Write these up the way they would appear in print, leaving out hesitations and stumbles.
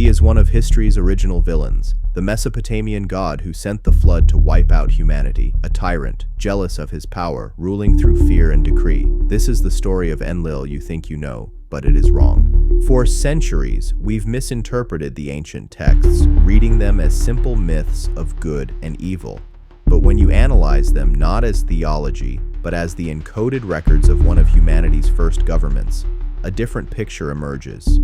is one of history's original villains, the Mesopotamian god who sent the flood to wipe out humanity, a tyrant, jealous of his power, ruling through fear and decree. This is the story of Enlil you think you know, but it is wrong. For centuries, we've misinterpreted the ancient texts, reading them as simple myths of good and evil. But when you analyze them not as theology, but as the encoded records of one of humanity's first governments, a different picture emerges.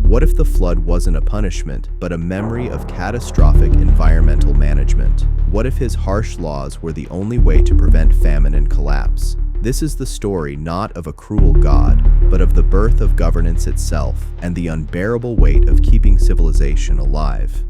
What if the flood wasn't a punishment, but a memory of catastrophic environmental management? What if his harsh laws were the only way to prevent famine and collapse? This is the story not of a cruel god, but of the birth of governance itself and the unbearable weight of keeping civilization alive.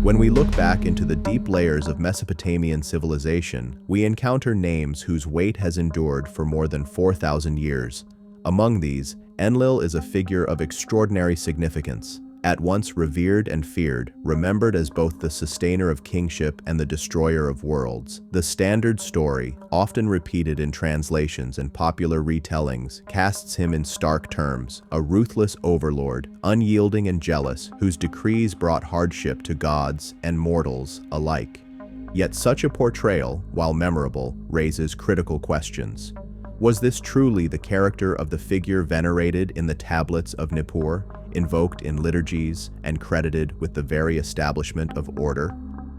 When we look back into the deep layers of Mesopotamian civilization, we encounter names whose weight has endured for more than 4,000 years. Among these, Enlil is a figure of extraordinary significance. At once revered and feared, remembered as both the sustainer of kingship and the destroyer of worlds. The standard story, often repeated in translations and popular retellings, casts him in stark terms, a ruthless overlord, unyielding and jealous, whose decrees brought hardship to gods and mortals alike. Yet such a portrayal, while memorable, raises critical questions. Was this truly the character of the figure venerated in the tablets of Nippur, invoked in liturgies and credited with the very establishment of order?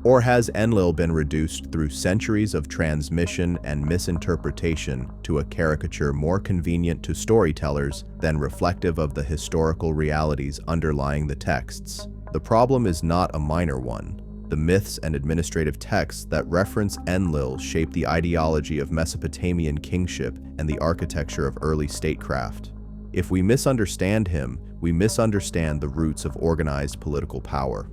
Or has Enlil been reduced through centuries of transmission and misinterpretation to a caricature more convenient to storytellers than reflective of the historical realities underlying the texts? The problem is not a minor one. The myths and administrative texts that reference Enlil shape the ideology of Mesopotamian kingship and the architecture of early statecraft. If we misunderstand him, we misunderstand the roots of organized political power.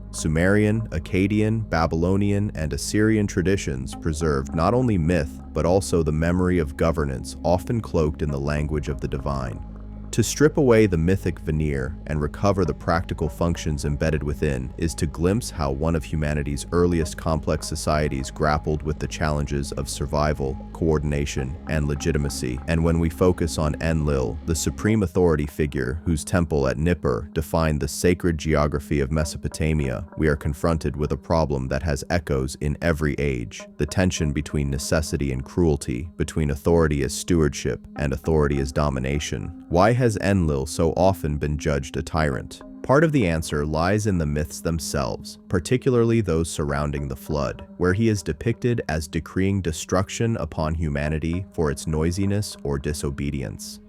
Sumerian, Akkadian, Babylonian, and Assyrian traditions preserved not only myth, but also the memory of governance, often cloaked in the language of the divine. To strip away the mythic veneer and recover the practical functions embedded within is to glimpse how one of humanity's earliest complex societies grappled with the challenges of survival, coordination, and legitimacy. And when we focus on Enlil, the supreme authority figure whose temple at Nippur defined the sacred geography of Mesopotamia, we are confronted with a problem that has echoes in every age: the tension between necessity and cruelty, between authority as stewardship and authority as domination. Why has Enlil so often been judged a tyrant? Part of the answer lies in the myths themselves, particularly those surrounding the flood, where he is depicted as decreeing destruction upon humanity for its noisiness or disobedience.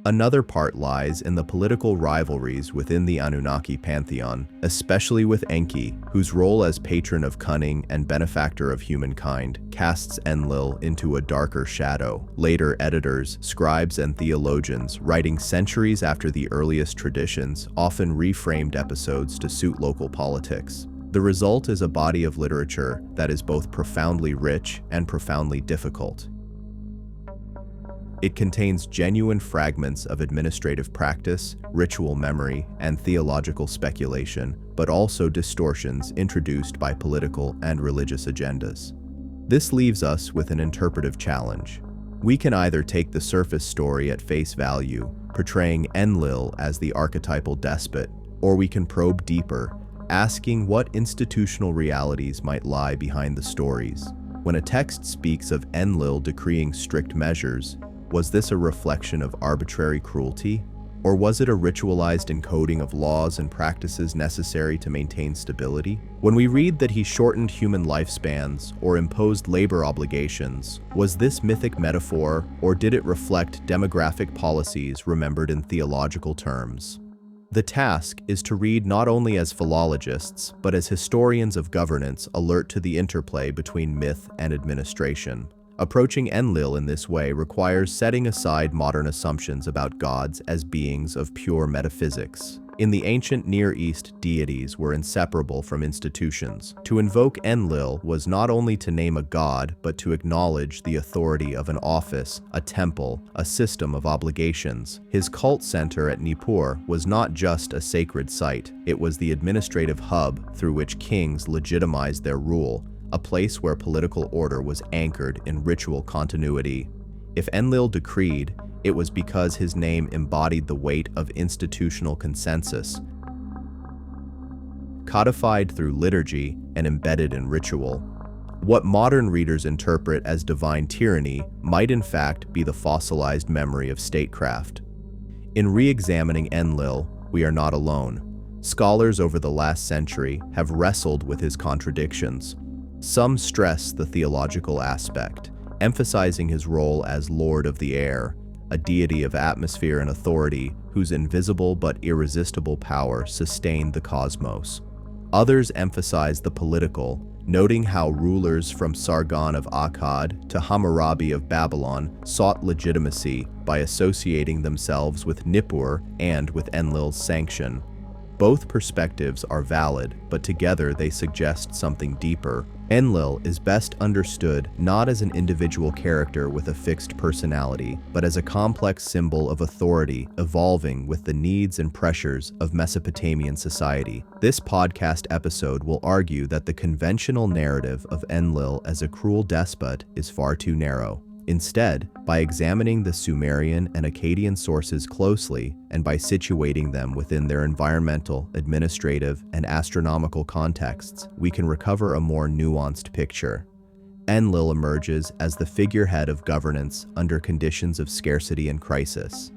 Another part lies in the political rivalries within the Anunnaki pantheon, especially with Enki, whose role as patron of cunning and benefactor of humankind casts Enlil into a darker shadow. Later editors, scribes, and theologians, writing centuries after the earliest traditions, often reframed episodes to suit local politics. The result is a body of literature that is both profoundly rich and profoundly difficult. It contains genuine fragments of administrative practice, ritual memory, and theological speculation, but also distortions introduced by political and religious agendas. This leaves us with an interpretive challenge. We can either take the surface story at face value, portraying Enlil as the archetypal despot, or we can probe deeper, asking what institutional realities might lie behind the stories. When a text speaks of Enlil decreeing strict measures, was this a reflection of arbitrary cruelty? Or was it a ritualized encoding of laws and practices necessary to maintain stability? When we read that he shortened human lifespans or imposed labor obligations, was this mythic metaphor, or did it reflect demographic policies remembered in theological terms? The task is to read not only as philologists, but as historians of governance alert to the interplay between myth and administration. Approaching Enlil in this way requires setting aside modern assumptions about gods as beings of pure metaphysics. In the ancient Near East, deities were inseparable from institutions. To invoke Enlil was not only to name a god, but to acknowledge the authority of an office, a temple, a system of obligations. His cult center at Nippur was not just a sacred site, it was the administrative hub through which kings legitimized their rule, a place where political order was anchored in ritual continuity. If Enlil decreed, it was because his name embodied the weight of institutional consensus, codified through liturgy and embedded in ritual. What modern readers interpret as divine tyranny might in fact be the fossilized memory of statecraft. In re-examining Enlil, we are not alone. Scholars over the last century have wrestled with his contradictions. Some stress the theological aspect, emphasizing his role as Lord of the Air, a deity of atmosphere and authority whose invisible but irresistible power sustained the cosmos. Others emphasize the political, noting how rulers from Sargon of Akkad to Hammurabi of Babylon sought legitimacy by associating themselves with Nippur and with Enlil's sanction. Both perspectives are valid, but together they suggest something deeper. Enlil is best understood not as an individual character with a fixed personality, but as a complex symbol of authority evolving with the needs and pressures of Mesopotamian society. This podcast episode will argue that the conventional narrative of Enlil as a cruel despot is far too narrow. Instead, by examining the Sumerian and Akkadian sources closely and by situating them within their environmental, administrative, and astronomical contexts, we can recover a more nuanced picture. Enlil emerges as the figurehead of governance under conditions of scarcity and crisis.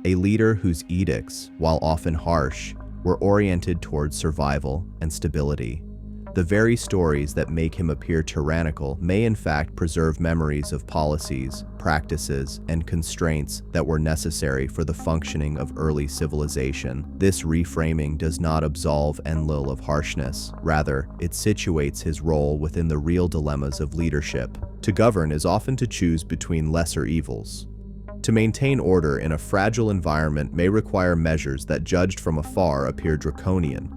A leader whose edicts, while often harsh, were oriented towards survival and stability. The very stories that make him appear tyrannical may in fact preserve memories of policies, practices, and constraints that were necessary for the functioning of early civilization. This reframing does not absolve Enlil of harshness. Rather, it situates his role within the real dilemmas of leadership. To govern is often to choose between lesser evils. To maintain order in a fragile environment may require measures that, judged from afar, appear draconian.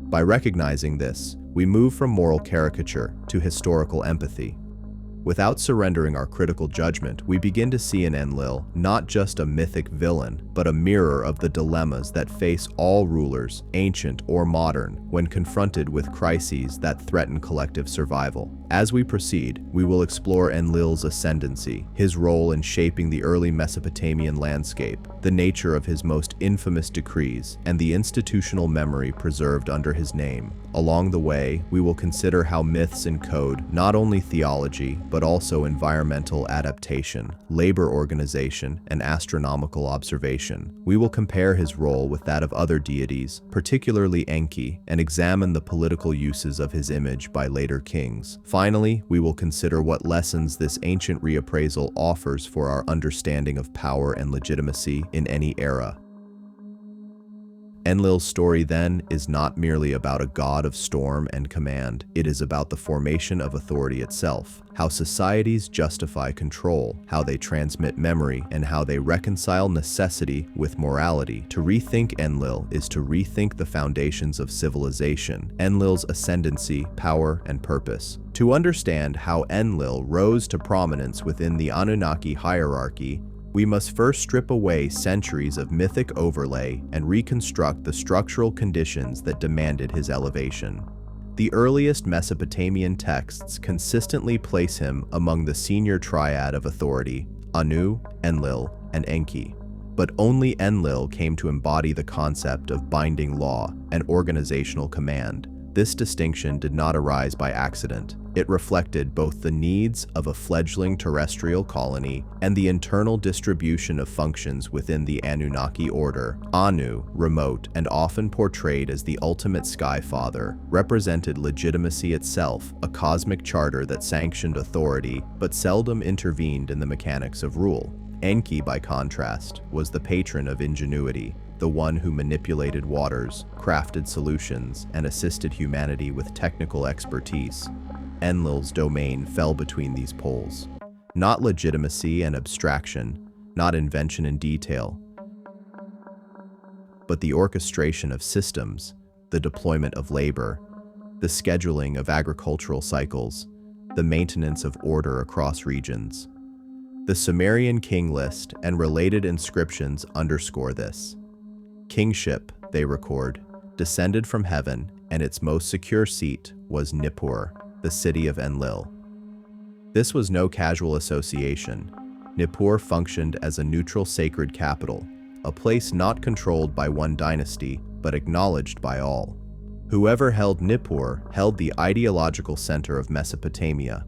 By recognizing this, we move from moral caricature to historical empathy. Without surrendering our critical judgment, we begin to see in Enlil not just a mythic villain, but a mirror of the dilemmas that face all rulers, ancient or modern, when confronted with crises that threaten collective survival. As we proceed, we will explore Enlil's ascendancy, his role in shaping the early Mesopotamian landscape, the nature of his most infamous decrees, and the institutional memory preserved under his name. Along the way, we will consider how myths encode not only theology, but also environmental adaptation, labor organization, and astronomical observation. We will compare his role with that of other deities, particularly Enki, and examine the political uses of his image by later kings. Finally, we will consider what lessons this ancient reappraisal offers for our understanding of power and legitimacy in any era. Enlil's story, then, is not merely about a god of storm and command. It is about the formation of authority itself, how societies justify control, how they transmit memory, and how they reconcile necessity with morality. To rethink Enlil is to rethink the foundations of civilization, Enlil's ascendancy, power, and purpose. To understand how Enlil rose to prominence within the Anunnaki hierarchy, we must first strip away centuries of mythic overlay and reconstruct the structural conditions that demanded his elevation. The earliest Mesopotamian texts consistently place him among the senior triad of authority, Anu, Enlil, and Enki. But only Enlil came to embody the concept of binding law and organizational command. This distinction did not arise by accident. It reflected both the needs of a fledgling terrestrial colony and the internal distribution of functions within the Anunnaki order. Anu, remote and often portrayed as the ultimate sky father, represented legitimacy itself, a cosmic charter that sanctioned authority but seldom intervened in the mechanics of rule. Enki, by contrast, was the patron of ingenuity, the one who manipulated waters, crafted solutions, and assisted humanity with technical expertise. Enlil's domain fell between these poles. Not legitimacy and abstraction, not invention and detail, but the orchestration of systems, the deployment of labor, the scheduling of agricultural cycles, the maintenance of order across regions. The Sumerian king list and related inscriptions underscore this. Kingship, they record, descended from heaven, and its most secure seat was Nippur, the city of Enlil. This was no casual association. Nippur functioned as a neutral sacred capital, a place not controlled by one dynasty, but acknowledged by all. Whoever held Nippur held the ideological center of Mesopotamia.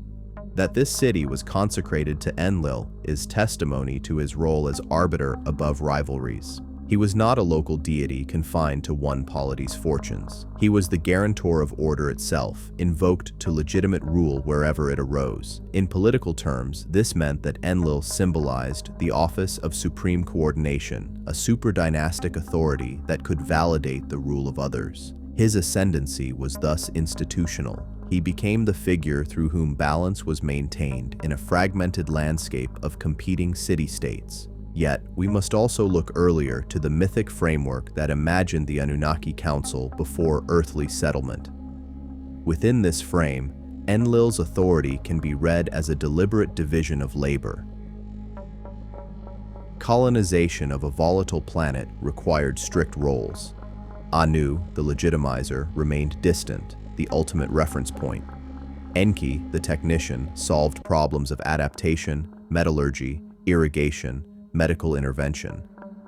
That this city was consecrated to Enlil is testimony to his role as arbiter above rivalries. He was not a local deity confined to one polity's fortunes. He was the guarantor of order itself, invoked to legitimate rule wherever it arose. In political terms, this meant that Enlil symbolized the office of supreme coordination, a superdynastic authority that could validate the rule of others. His ascendancy was thus institutional. He became the figure through whom balance was maintained in a fragmented landscape of competing city-states. Yet, we must also look earlier to the mythic framework that imagined the Anunnaki Council before earthly settlement. Within this frame, Enlil's authority can be read as a deliberate division of labor. Colonization of a volatile planet required strict roles. Anu, the legitimizer, remained distant, the ultimate reference point. Enki, the technician, solved problems of adaptation, metallurgy, irrigation, medical intervention.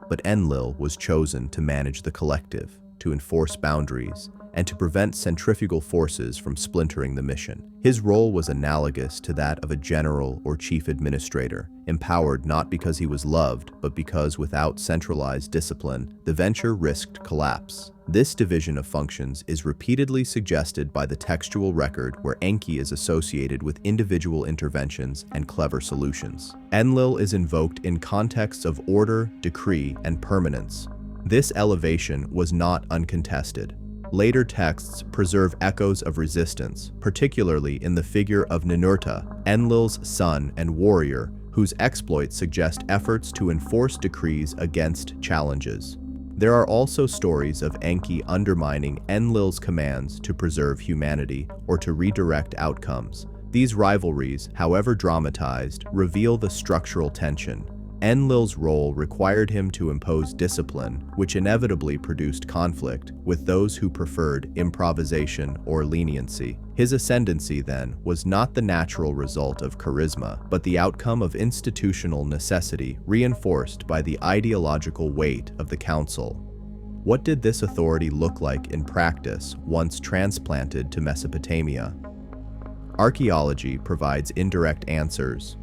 But Enlil was chosen to manage the collective, to enforce boundaries, and to prevent centrifugal forces from splintering the mission. His role was analogous to that of a general or chief administrator, empowered not because he was loved, but because without centralized discipline, the venture risked collapse. This division of functions is repeatedly suggested by the textual record where Enki is associated with individual interventions and clever solutions. Enlil is invoked in contexts of order, decree, and permanence. This elevation was not uncontested. Later texts preserve echoes of resistance, particularly in the figure of Ninurta, Enlil's son and warrior, whose exploits suggest efforts to enforce decrees against challenges. There are also stories of Enki undermining Enlil's commands to preserve humanity or to redirect outcomes. These rivalries, however dramatized, reveal the structural tension. Enlil's role required him to impose discipline, which inevitably produced conflict with those who preferred improvisation or leniency. His ascendancy, then, was not the natural result of charisma, but the outcome of institutional necessity reinforced by the ideological weight of the council. What did this authority look like in practice once transplanted to Mesopotamia? Archaeology provides indirect answers.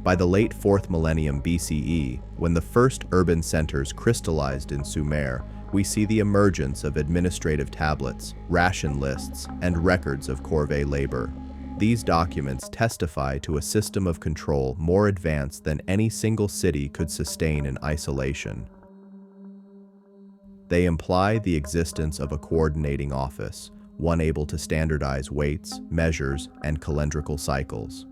By the late 4th millennium BCE, when the first urban centers crystallized in Sumer, we see the emergence of administrative tablets, ration lists, and records of corvée labor. These documents testify to a system of control more advanced than any single city could sustain in isolation. They imply the existence of a coordinating office, one able to standardize weights, measures, and calendrical cycles.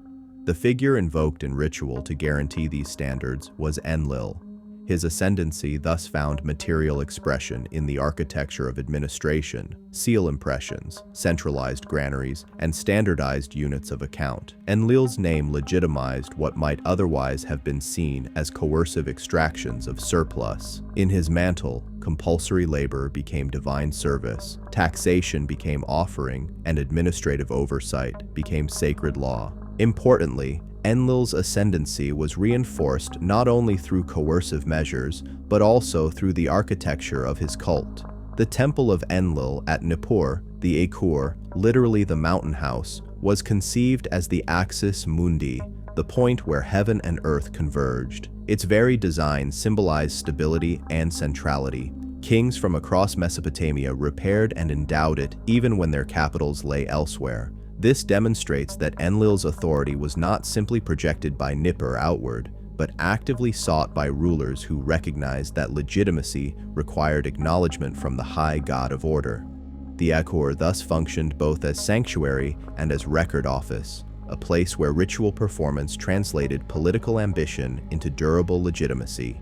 The figure invoked in ritual to guarantee these standards was Enlil. His ascendancy thus found material expression in the architecture of administration, seal impressions, centralized granaries, and standardized units of account. Enlil's name legitimized what might otherwise have been seen as coercive extractions of surplus. In his mantle, compulsory labor became divine service, taxation became offering, and administrative oversight became sacred law. Importantly, Enlil's ascendancy was reinforced not only through coercive measures, but also through the architecture of his cult. The Temple of Enlil at Nippur, the Akur, literally the mountain house, was conceived as the axis mundi, the point where heaven and earth converged. Its very design symbolized stability and centrality. Kings from across Mesopotamia repaired and endowed it even when their capitals lay elsewhere. This demonstrates that Enlil's authority was not simply projected by Nippur outward, but actively sought by rulers who recognized that legitimacy required acknowledgement from the high god of order. The Akur thus functioned both as sanctuary and as record office, a place where ritual performance translated political ambition into durable legitimacy.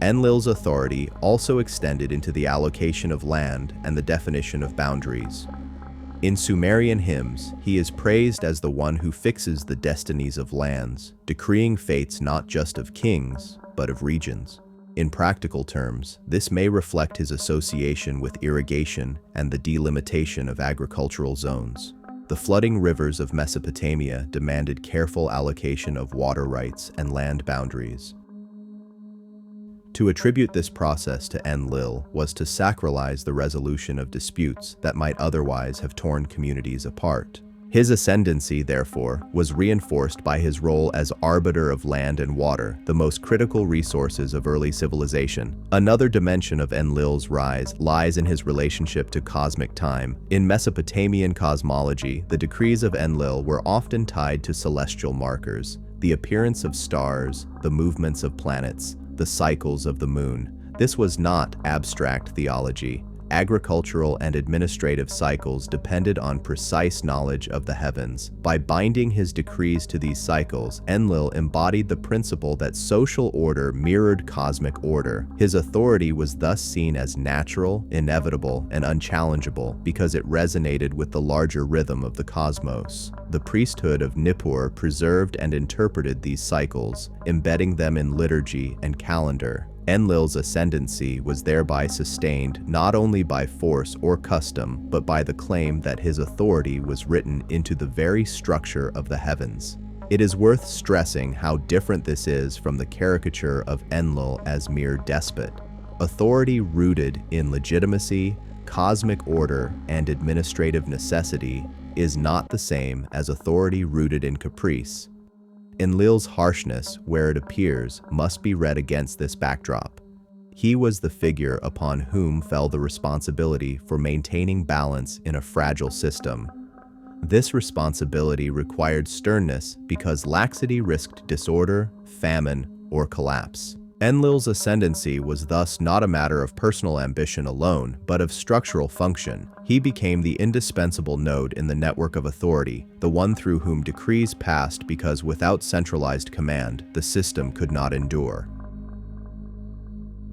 Enlil's authority also extended into the allocation of land and the definition of boundaries. In Sumerian hymns, he is praised as the one who fixes the destinies of lands, decreeing fates not just of kings, but of regions. In practical terms, this may reflect his association with irrigation and the delimitation of agricultural zones. The flooding rivers of Mesopotamia demanded careful allocation of water rights and land boundaries. To attribute this process to Enlil was to sacralize the resolution of disputes that might otherwise have torn communities apart. His ascendancy, therefore, was reinforced by his role as arbiter of land and water, the most critical resources of early civilization. Another dimension of Enlil's rise lies in his relationship to cosmic time. In Mesopotamian cosmology, the decrees of Enlil were often tied to celestial markers, the appearance of stars, the movements of planets, the cycles of the moon. This was not abstract theology. Agricultural and administrative cycles depended on precise knowledge of the heavens. By binding his decrees to these cycles, Enlil embodied the principle that social order mirrored cosmic order. His authority was thus seen as natural, inevitable, and unchallengeable because it resonated with the larger rhythm of the cosmos. The priesthood of Nippur preserved and interpreted these cycles, embedding them in liturgy and calendar. Enlil's ascendancy was thereby sustained not only by force or custom, but by the claim that his authority was written into the very structure of the heavens. It is worth stressing how different this is from the caricature of Enlil as mere despot. Authority rooted in legitimacy, cosmic order, and administrative necessity is not the same as authority rooted in caprice. Enlil's harshness, where it appears, must be read against this backdrop. He was the figure upon whom fell the responsibility for maintaining balance in a fragile system. This responsibility required sternness because laxity risked disorder, famine, or collapse. Enlil's ascendancy was thus not a matter of personal ambition alone, but of structural function. He became the indispensable node in the network of authority, the one through whom decrees passed because without centralized command, the system could not endure.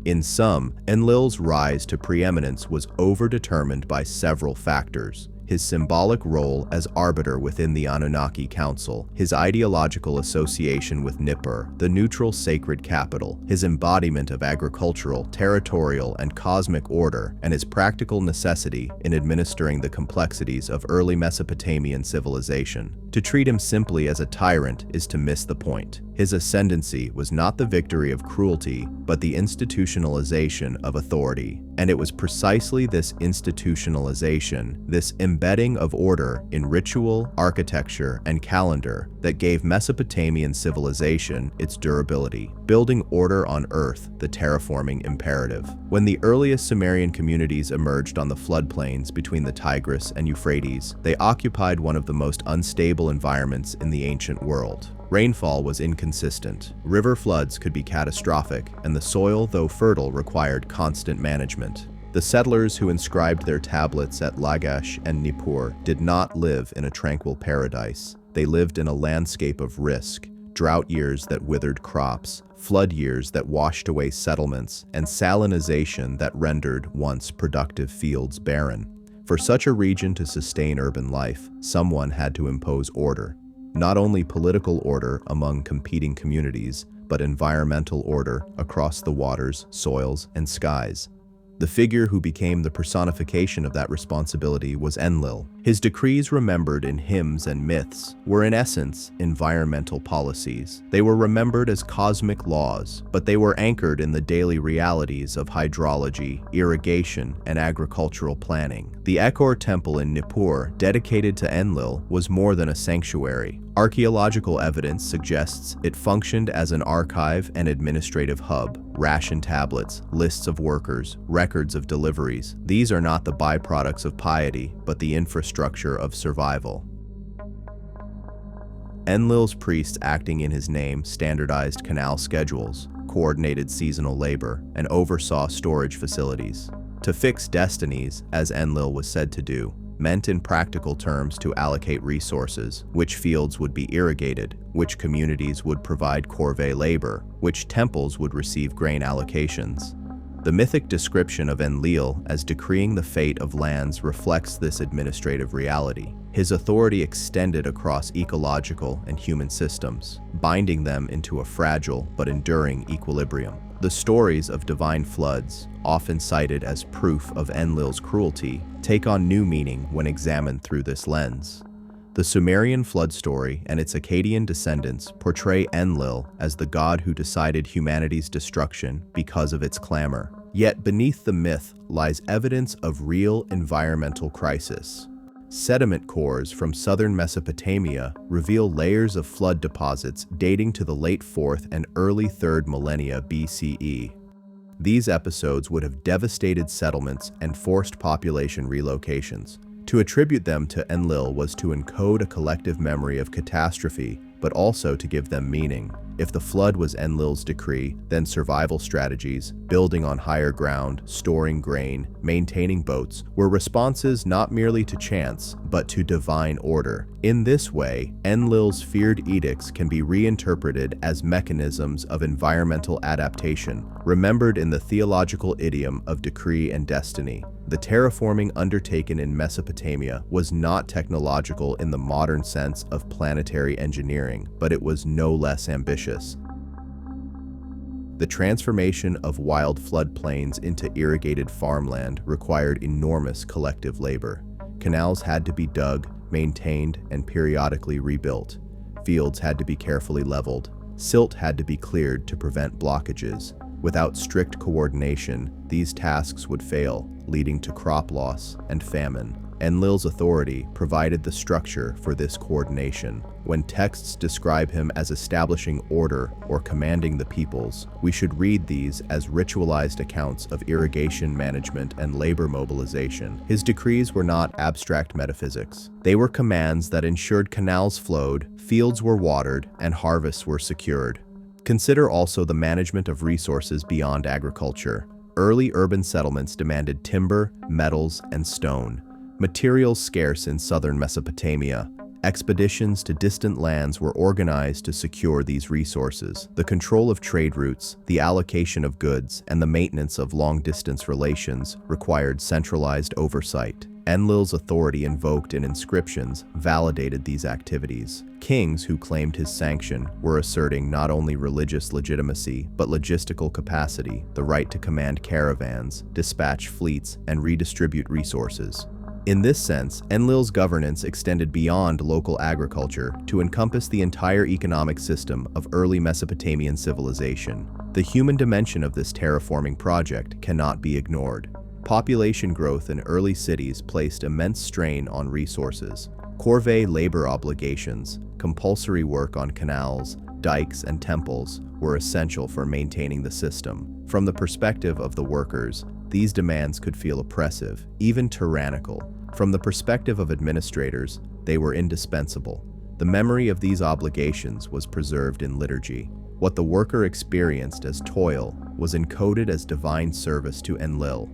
In sum, Enlil's rise to preeminence was overdetermined by several factors. His symbolic role as arbiter within the Anunnaki Council, his ideological association with Nippur, the neutral sacred capital, his embodiment of agricultural, territorial, and cosmic order, and his practical necessity in administering the complexities of early Mesopotamian civilization. To treat him simply as a tyrant is to miss the point. His ascendancy was not the victory of cruelty, but the institutionalization of authority. And it was precisely this institutionalization, this embedding of order in ritual, architecture, and calendar that gave Mesopotamian civilization its durability, building order on earth, the terraforming imperative. When the earliest Sumerian communities emerged on the floodplains between the Tigris and Euphrates, they occupied one of the most unstable environments in the ancient world. Rainfall was inconsistent, river floods could be catastrophic, and the soil, though fertile, required constant management. The settlers who inscribed their tablets at Lagash and Nippur did not live in a tranquil paradise. They lived in a landscape of risk, drought years that withered crops, flood years that washed away settlements, and salinization that rendered once productive fields barren. For such a region to sustain urban life, someone had to impose order. Not only political order among competing communities, but environmental order across the waters, soils, and skies. The figure who became the personification of that responsibility was Enlil. His decrees, remembered in hymns and myths, were in essence environmental policies. They were remembered as cosmic laws, but they were anchored in the daily realities of hydrology, irrigation, and agricultural planning. The Ekor temple in Nippur, dedicated to Enlil, was more than a sanctuary. Archaeological evidence suggests it functioned as an archive and administrative hub. Ration tablets, lists of workers, records of deliveries. These are not the byproducts of piety, but the infrastructure of survival. Enlil's priests acting in his name standardized canal schedules, coordinated seasonal labor, and oversaw storage facilities. To fix destinies, as Enlil was said to do, meant in practical terms to allocate resources, which fields would be irrigated, which communities would provide corvée labor, which temples would receive grain allocations. The mythic description of Enlil as decreeing the fate of lands reflects this administrative reality. His authority extended across ecological and human systems, binding them into a fragile but enduring equilibrium. The stories of divine floods, often cited as proof of Enlil's cruelty, take on new meaning when examined through this lens. The Sumerian flood story and its Akkadian descendants portray Enlil as the god who decided humanity's destruction because of its clamor. Yet beneath the myth lies evidence of real environmental crisis. Sediment cores from southern Mesopotamia reveal layers of flood deposits dating to the late 4th and early 3rd millennia BCE. These episodes would have devastated settlements and forced population relocations. To attribute them to Enlil was to encode a collective memory of catastrophe, but also to give them meaning. If the flood was Enlil's decree, then survival strategies, building on higher ground, storing grain, maintaining boats, were responses not merely to chance, but to divine order. In this way, Enlil's feared edicts can be reinterpreted as mechanisms of environmental adaptation, remembered in the theological idiom of decree and destiny. The terraforming undertaken in Mesopotamia was not technological in the modern sense of planetary engineering, but it was no less ambitious. The transformation of wild floodplains into irrigated farmland required enormous collective labor. Canals had to be dug, maintained, and periodically rebuilt. Fields had to be carefully leveled. Silt had to be cleared to prevent blockages. Without strict coordination, these tasks would fail, leading to crop loss and famine. Enlil's authority provided the structure for this coordination. When texts describe him as establishing order or commanding the peoples, we should read these as ritualized accounts of irrigation management and labor mobilization. His decrees were not abstract metaphysics. They were commands that ensured canals flowed, fields were watered, and harvests were secured. Consider also the management of resources beyond agriculture. Early urban settlements demanded timber, metals, and stone. Materials scarce in southern Mesopotamia. Expeditions to distant lands were organized to secure these resources. The control of trade routes, the allocation of goods, and the maintenance of long-distance relations required centralized oversight. Enlil's authority invoked in inscriptions validated these activities. Kings who claimed his sanction were asserting not only religious legitimacy, but logistical capacity, the right to command caravans, dispatch fleets, and redistribute resources. In this sense, Enlil's governance extended beyond local agriculture to encompass the entire economic system of early Mesopotamian civilization. The human dimension of this terraforming project cannot be ignored. Population growth in early cities placed immense strain on resources. Corvée labor obligations, compulsory work on canals, dikes, and temples were essential for maintaining the system. From the perspective of the workers, these demands could feel oppressive, even tyrannical. From the perspective of administrators, they were indispensable. The memory of these obligations was preserved in liturgy. What the worker experienced as toil was encoded as divine service to Enlil.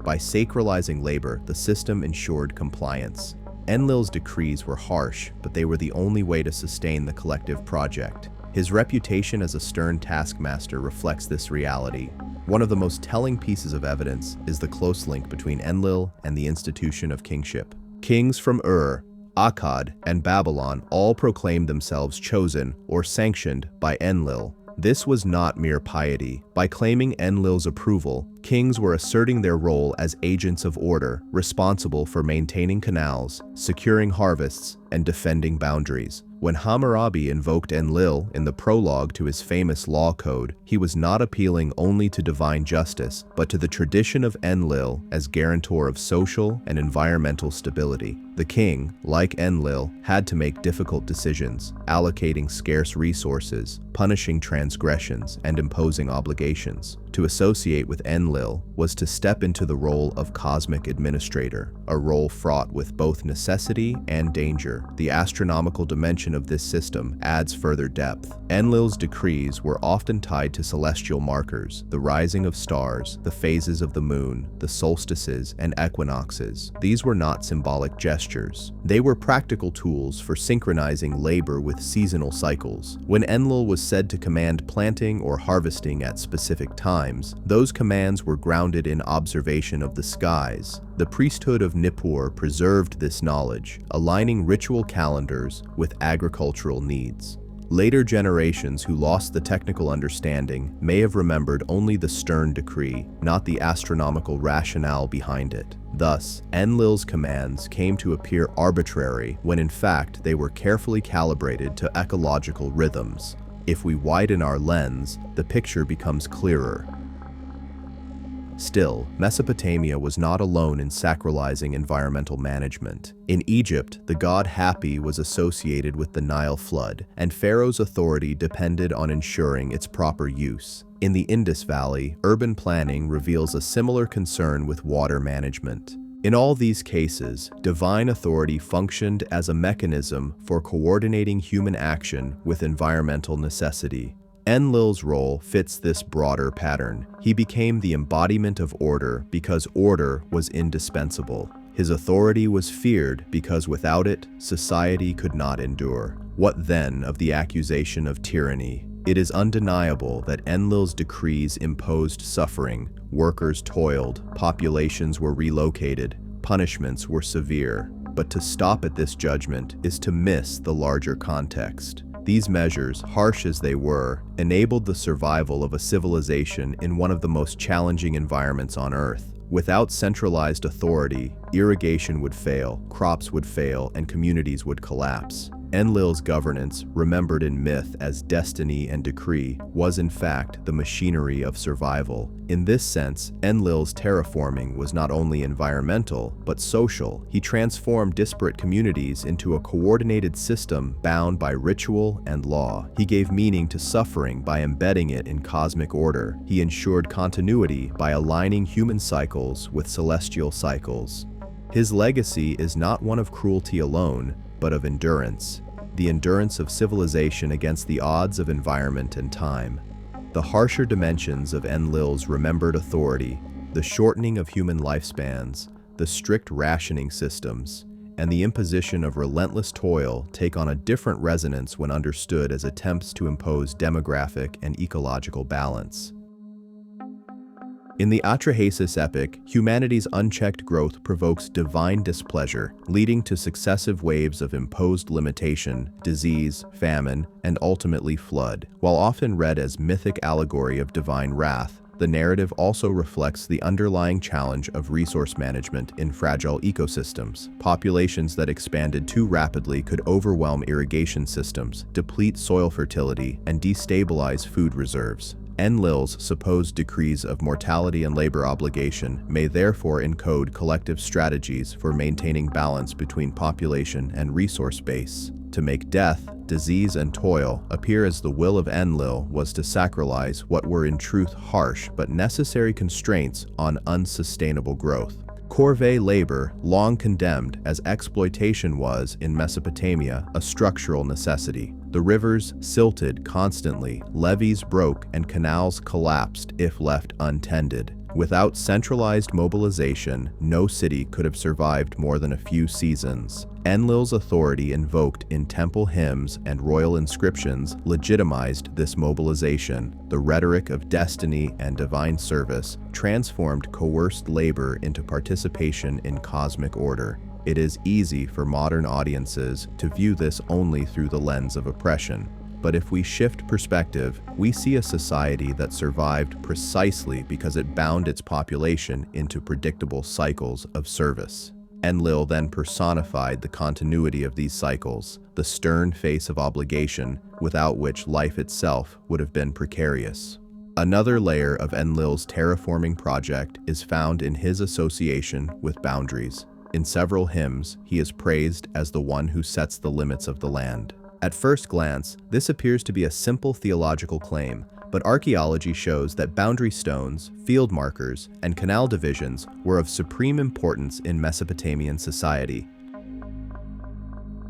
By sacralizing labor, the system ensured compliance. Enlil's decrees were harsh, but they were the only way to sustain the collective project. His reputation as a stern taskmaster reflects this reality. One of the most telling pieces of evidence is the close link between Enlil and the institution of kingship. Kings from Ur, Akkad, and Babylon all proclaimed themselves chosen or sanctioned by Enlil. This was not mere piety. By claiming Enlil's approval, kings were asserting their role as agents of order, responsible for maintaining canals, securing harvests, and defending boundaries. When Hammurabi invoked Enlil in the prologue to his famous law code, he was not appealing only to divine justice, but to the tradition of Enlil as guarantor of social and environmental stability. The king, like Enlil, had to make difficult decisions, allocating scarce resources, punishing transgressions, and imposing obligations. To associate with Enlil was to step into the role of cosmic administrator, a role fraught with both necessity and danger. The astronomical dimension of this system adds further depth. Enlil's decrees were often tied to celestial markers, the rising of stars, the phases of the moon, the solstices, and equinoxes. These were not symbolic gestures. They were practical tools for synchronizing labor with seasonal cycles. When Enlil was said to command planting or harvesting at specific times, those commands were grounded in observation of the skies. The priesthood of Nippur preserved this knowledge, aligning ritual calendars with agricultural needs. Later generations who lost the technical understanding may have remembered only the stern decree, not the astronomical rationale behind it. Thus, Enlil's commands came to appear arbitrary when in fact they were carefully calibrated to ecological rhythms. If we widen our lens, the picture becomes clearer. Still, Mesopotamia was not alone in sacralizing environmental management. In Egypt, the god Hapi was associated with the Nile flood, and Pharaoh's authority depended on ensuring its proper use. In the Indus Valley, urban planning reveals a similar concern with water management. In all these cases, divine authority functioned as a mechanism for coordinating human action with environmental necessity. Enlil's role fits this broader pattern. He became the embodiment of order because order was indispensable. His authority was feared because without it, society could not endure. What then of the accusation of tyranny? It is undeniable that Enlil's decrees imposed suffering. Workers toiled, populations were relocated, punishments were severe. But to stop at this judgment is to miss the larger context. These measures, harsh as they were, enabled the survival of a civilization in one of the most challenging environments on Earth. Without centralized authority, irrigation would fail, crops would fail, and communities would collapse. Enlil's governance, remembered in myth as destiny and decree, was in fact the machinery of survival. In this sense, Enlil's terraforming was not only environmental, but social. He transformed disparate communities into a coordinated system bound by ritual and law. He gave meaning to suffering by embedding it in cosmic order. He ensured continuity by aligning human cycles with celestial cycles. His legacy is not one of cruelty alone, but of endurance. The endurance of civilization against the odds of environment and time. The harsher dimensions of Enlil's remembered authority, the shortening of human lifespans, the strict rationing systems, and the imposition of relentless toil take on a different resonance when understood as attempts to impose demographic and ecological balance. In the Atrahasis epic, humanity's unchecked growth provokes divine displeasure, leading to successive waves of imposed limitation, disease, famine, and ultimately flood. While often read as mythic allegory of divine wrath, the narrative also reflects the underlying challenge of resource management in fragile ecosystems. Populations that expanded too rapidly could overwhelm irrigation systems, deplete soil fertility, and destabilize food reserves. Enlil's supposed decrees of mortality and labor obligation may therefore encode collective strategies for maintaining balance between population and resource base. To make death, disease, and toil appear as the will of Enlil was to sacralize what were in truth harsh but necessary constraints on unsustainable growth. Corvée labor, long condemned as exploitation, was, in Mesopotamia, a structural necessity. The rivers silted constantly, levees broke, and canals collapsed if left untended. Without centralized mobilization, no city could have survived more than a few seasons. Enlil's authority invoked in temple hymns and royal inscriptions legitimized this mobilization. The rhetoric of destiny and divine service transformed coerced labor into participation in cosmic order. It is easy for modern audiences to view this only through the lens of oppression. But if we shift perspective, we see a society that survived precisely because it bound its population into predictable cycles of service. Enlil then personified the continuity of these cycles, the stern face of obligation, without which life itself would have been precarious. Another layer of Enlil's terraforming project is found in his association with boundaries. In several hymns, he is praised as the one who sets the limits of the land. At first glance, this appears to be a simple theological claim, but archaeology shows that boundary stones, field markers, and canal divisions were of supreme importance in Mesopotamian society.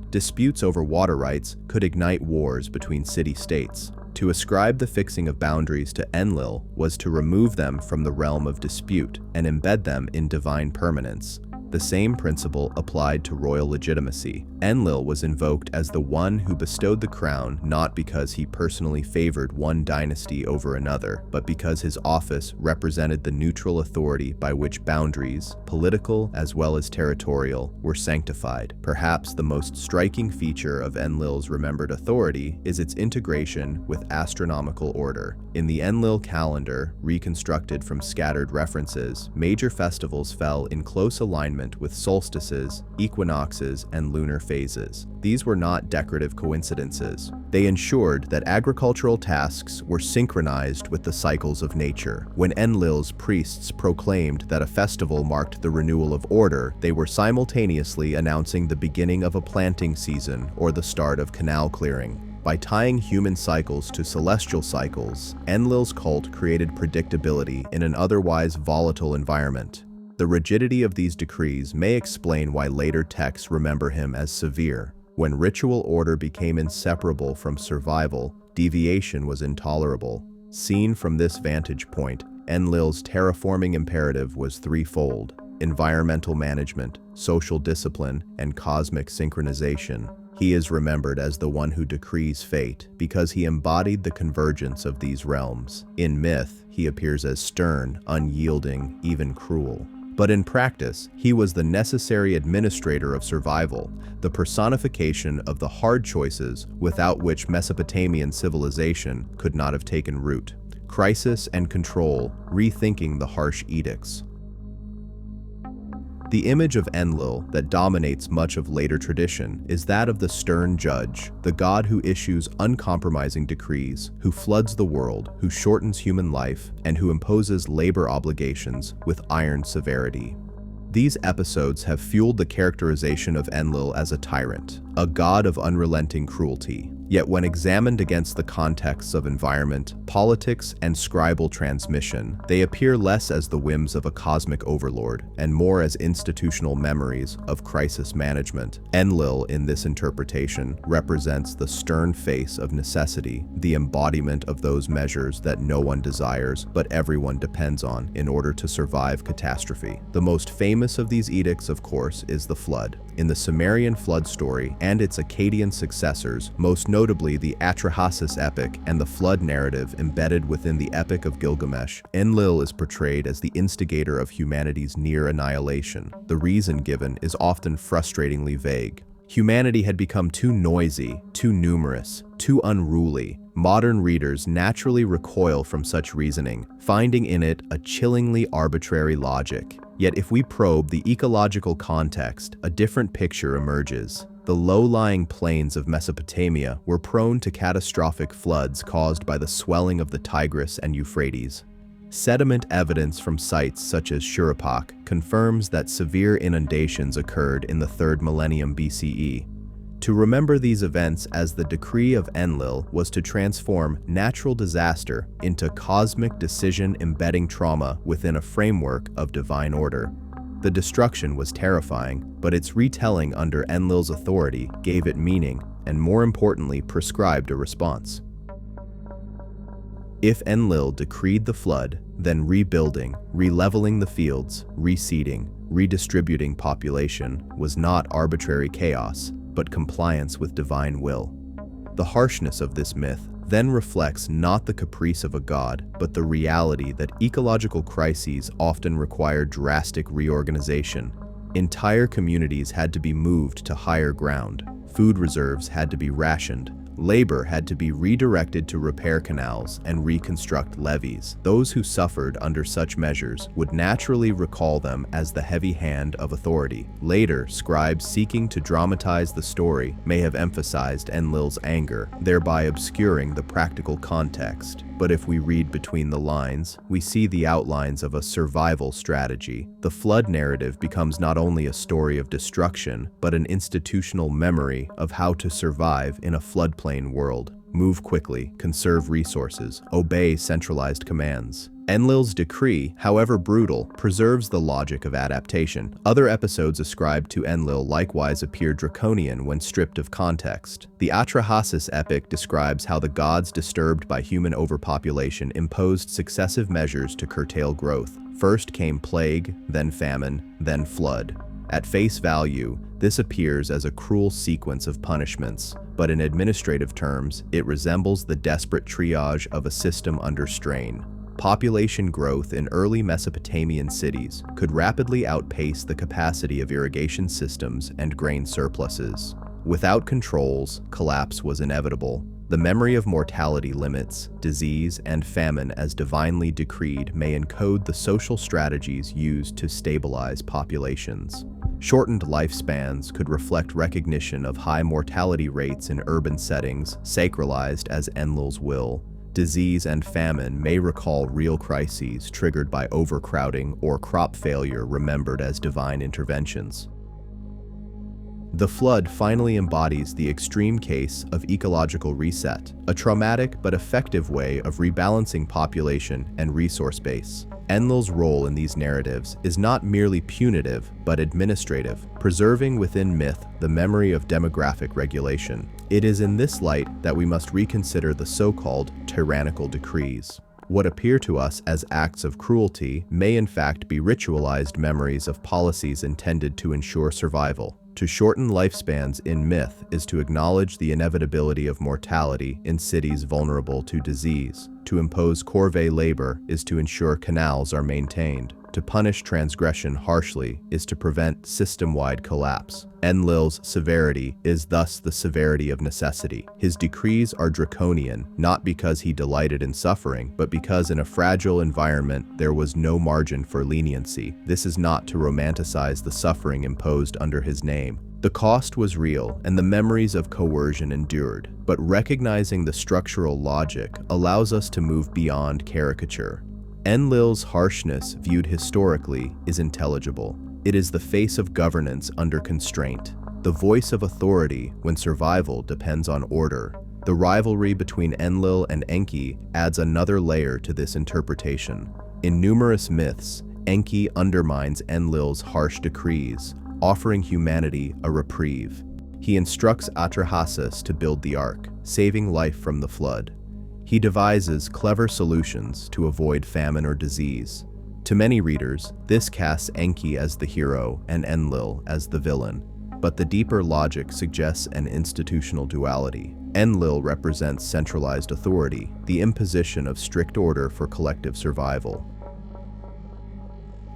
Disputes over water rights could ignite wars between city-states. To ascribe the fixing of boundaries to Enlil was to remove them from the realm of dispute and embed them in divine permanence. The same principle applied to royal legitimacy. Enlil was invoked as the one who bestowed the crown not because he personally favored one dynasty over another, but because his office represented the neutral authority by which boundaries, political as well as territorial, were sanctified. Perhaps the most striking feature of Enlil's remembered authority is its integration with astronomical order. In the Enlil calendar, reconstructed from scattered references, major festivals fell in close alignment with solstices, equinoxes, and lunar phases. These were not decorative coincidences. They ensured that agricultural tasks were synchronized with the cycles of nature. When Enlil's priests proclaimed that a festival marked the renewal of order, they were simultaneously announcing the beginning of a planting season or the start of canal clearing. By tying human cycles to celestial cycles, Enlil's cult created predictability in an otherwise volatile environment. The rigidity of these decrees may explain why later texts remember him as severe. When ritual order became inseparable from survival, deviation was intolerable. Seen from this vantage point, Enlil's terraforming imperative was threefold: environmental management, social discipline, and cosmic synchronization. He is remembered as the one who decrees fate because he embodied the convergence of these realms. In myth, he appears as stern, unyielding, even cruel. But in practice, he was the necessary administrator of survival, the personification of the hard choices without which Mesopotamian civilization could not have taken root. Crisis and control, rethinking the harsh edicts. The image of Enlil that dominates much of later tradition is that of the stern judge, the god who issues uncompromising decrees, who floods the world, who shortens human life, and who imposes labor obligations with iron severity. These episodes have fueled the characterization of Enlil as a tyrant, a god of unrelenting cruelty. Yet when examined against the contexts of environment, politics, and scribal transmission, they appear less as the whims of a cosmic overlord and more as institutional memories of crisis management. Enlil, in this interpretation, represents the stern face of necessity, the embodiment of those measures that no one desires but everyone depends on in order to survive catastrophe. The most famous of these edicts, of course, is the flood. In the Sumerian flood story and its Akkadian successors, most notably the Atrahasis epic and the flood narrative embedded within the Epic of Gilgamesh, Enlil is portrayed as the instigator of humanity's near annihilation. The reason given is often frustratingly vague. Humanity had become too noisy, too numerous, too unruly. Modern readers naturally recoil from such reasoning, finding in it a chillingly arbitrary logic. Yet if we probe the ecological context, a different picture emerges. The low-lying plains of Mesopotamia were prone to catastrophic floods caused by the swelling of the Tigris and Euphrates. Sediment evidence from sites such as Shuruppak confirms that severe inundations occurred in the 3rd millennium BCE. To remember these events as the decree of Enlil was to transform natural disaster into cosmic decision embedding trauma within a framework of divine order. The destruction was terrifying, but its retelling under Enlil's authority gave it meaning and, more importantly, prescribed a response. If Enlil decreed the flood, then rebuilding, releveling the fields, reseeding, redistributing population was not arbitrary chaos, but compliance with divine will. The harshness of this myth then reflects not the caprice of a god, but the reality that ecological crises often require drastic reorganization. Entire communities had to be moved to higher ground, food reserves had to be rationed, labor had to be redirected to repair canals and reconstruct levees. Those who suffered under such measures would naturally recall them as the heavy hand of authority. Later, scribes seeking to dramatize the story may have emphasized Enlil's anger, thereby obscuring the practical context. But if we read between the lines, we see the outlines of a survival strategy. The flood narrative becomes not only a story of destruction, but an institutional memory of how to survive in a floodplain world. Move quickly, conserve resources, obey centralized commands. Enlil's decree, however brutal, preserves the logic of adaptation. Other episodes ascribed to Enlil likewise appear draconian when stripped of context. The Atrahasis epic describes how the gods disturbed by human overpopulation imposed successive measures to curtail growth. First came plague, then famine, then flood. At face value, this appears as a cruel sequence of punishments, but in administrative terms, it resembles the desperate triage of a system under strain. Population growth in early Mesopotamian cities could rapidly outpace the capacity of irrigation systems and grain surpluses. Without controls, collapse was inevitable. The memory of mortality limits, disease, and famine as divinely decreed may encode the social strategies used to stabilize populations. Shortened lifespans could reflect recognition of high mortality rates in urban settings, sacralized as Enlil's will. Disease and famine may recall real crises triggered by overcrowding or crop failure remembered as divine interventions. The flood finally embodies the extreme case of ecological reset, a traumatic but effective way of rebalancing population and resource base. Enlil's role in these narratives is not merely punitive but administrative, preserving within myth the memory of demographic regulation. It is in this light that we must reconsider the so-called tyrannical decrees. What appear to us as acts of cruelty may in fact be ritualized memories of policies intended to ensure survival. To shorten lifespans in myth is to acknowledge the inevitability of mortality in cities vulnerable to disease. To impose corvée labor is to ensure canals are maintained. To punish transgression harshly is to prevent system-wide collapse. Enlil's severity is thus the severity of necessity. His decrees are draconian, not because he delighted in suffering, but because in a fragile environment there was no margin for leniency. This is not to romanticize the suffering imposed under his name. The cost was real, and the memories of coercion endured, but recognizing the structural logic allows us to move beyond caricature. Enlil's harshness, viewed historically, is intelligible. It is the face of governance under constraint, the voice of authority when survival depends on order. The rivalry between Enlil and Enki adds another layer to this interpretation. In numerous myths, Enki undermines Enlil's harsh decrees, offering humanity a reprieve. He instructs Atrahasis to build the ark, saving life from the flood. He devises clever solutions to avoid famine or disease. To many readers, this casts Enki as the hero and Enlil as the villain, but the deeper logic suggests an institutional duality. Enlil represents centralized authority, the imposition of strict order for collective survival.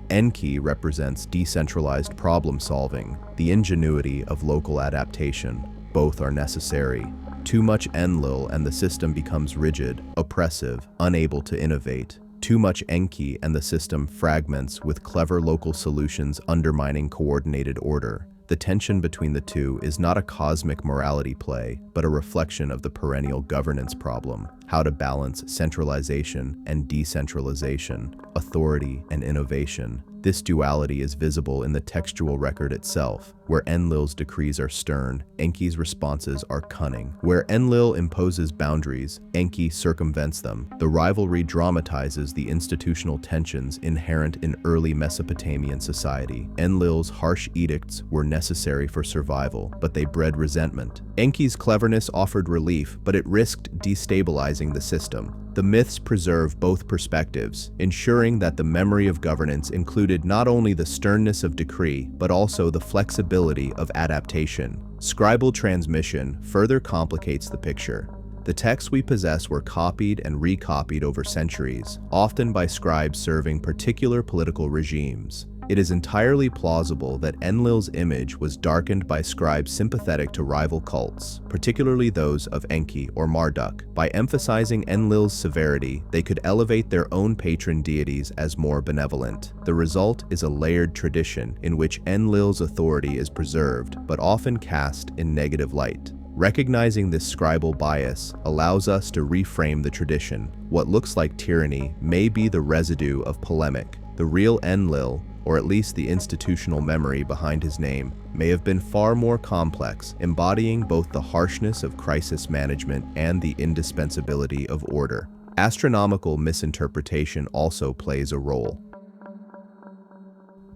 Enki represents decentralized problem-solving, the ingenuity of local adaptation. Both are necessary. Too much Enlil and the system becomes rigid, oppressive, unable to innovate. Too much Enki and the system fragments with clever local solutions undermining coordinated order. The tension between the two is not a cosmic morality play, but a reflection of the perennial governance problem, how to balance centralization and decentralization, authority and innovation. This duality is visible in the textual record itself. Where Enlil's decrees are stern, Enki's responses are cunning. Where Enlil imposes boundaries, Enki circumvents them. The rivalry dramatizes the institutional tensions inherent in early Mesopotamian society. Enlil's harsh edicts were necessary for survival, but they bred resentment. Enki's cleverness offered relief, but it risked destabilizing the system. The myths preserve both perspectives, ensuring that the memory of governance included not only the sternness of decree, but also the flexibility of adaptation. Scribal transmission further complicates the picture. The texts we possess were copied and recopied over centuries, often by scribes serving particular political regimes. It is entirely plausible that Enlil's image was darkened by scribes sympathetic to rival cults, particularly those of Enki or Marduk. By emphasizing Enlil's severity, they could elevate their own patron deities as more benevolent. The result is a layered tradition in which Enlil's authority is preserved, but often cast in negative light. Recognizing this scribal bias allows us to reframe the tradition. What looks like tyranny may be the residue of polemic. The real Enlil, or at least the institutional memory behind his name, may have been far more complex, embodying both the harshness of crisis management and the indispensability of order. Astronomical misinterpretation also plays a role.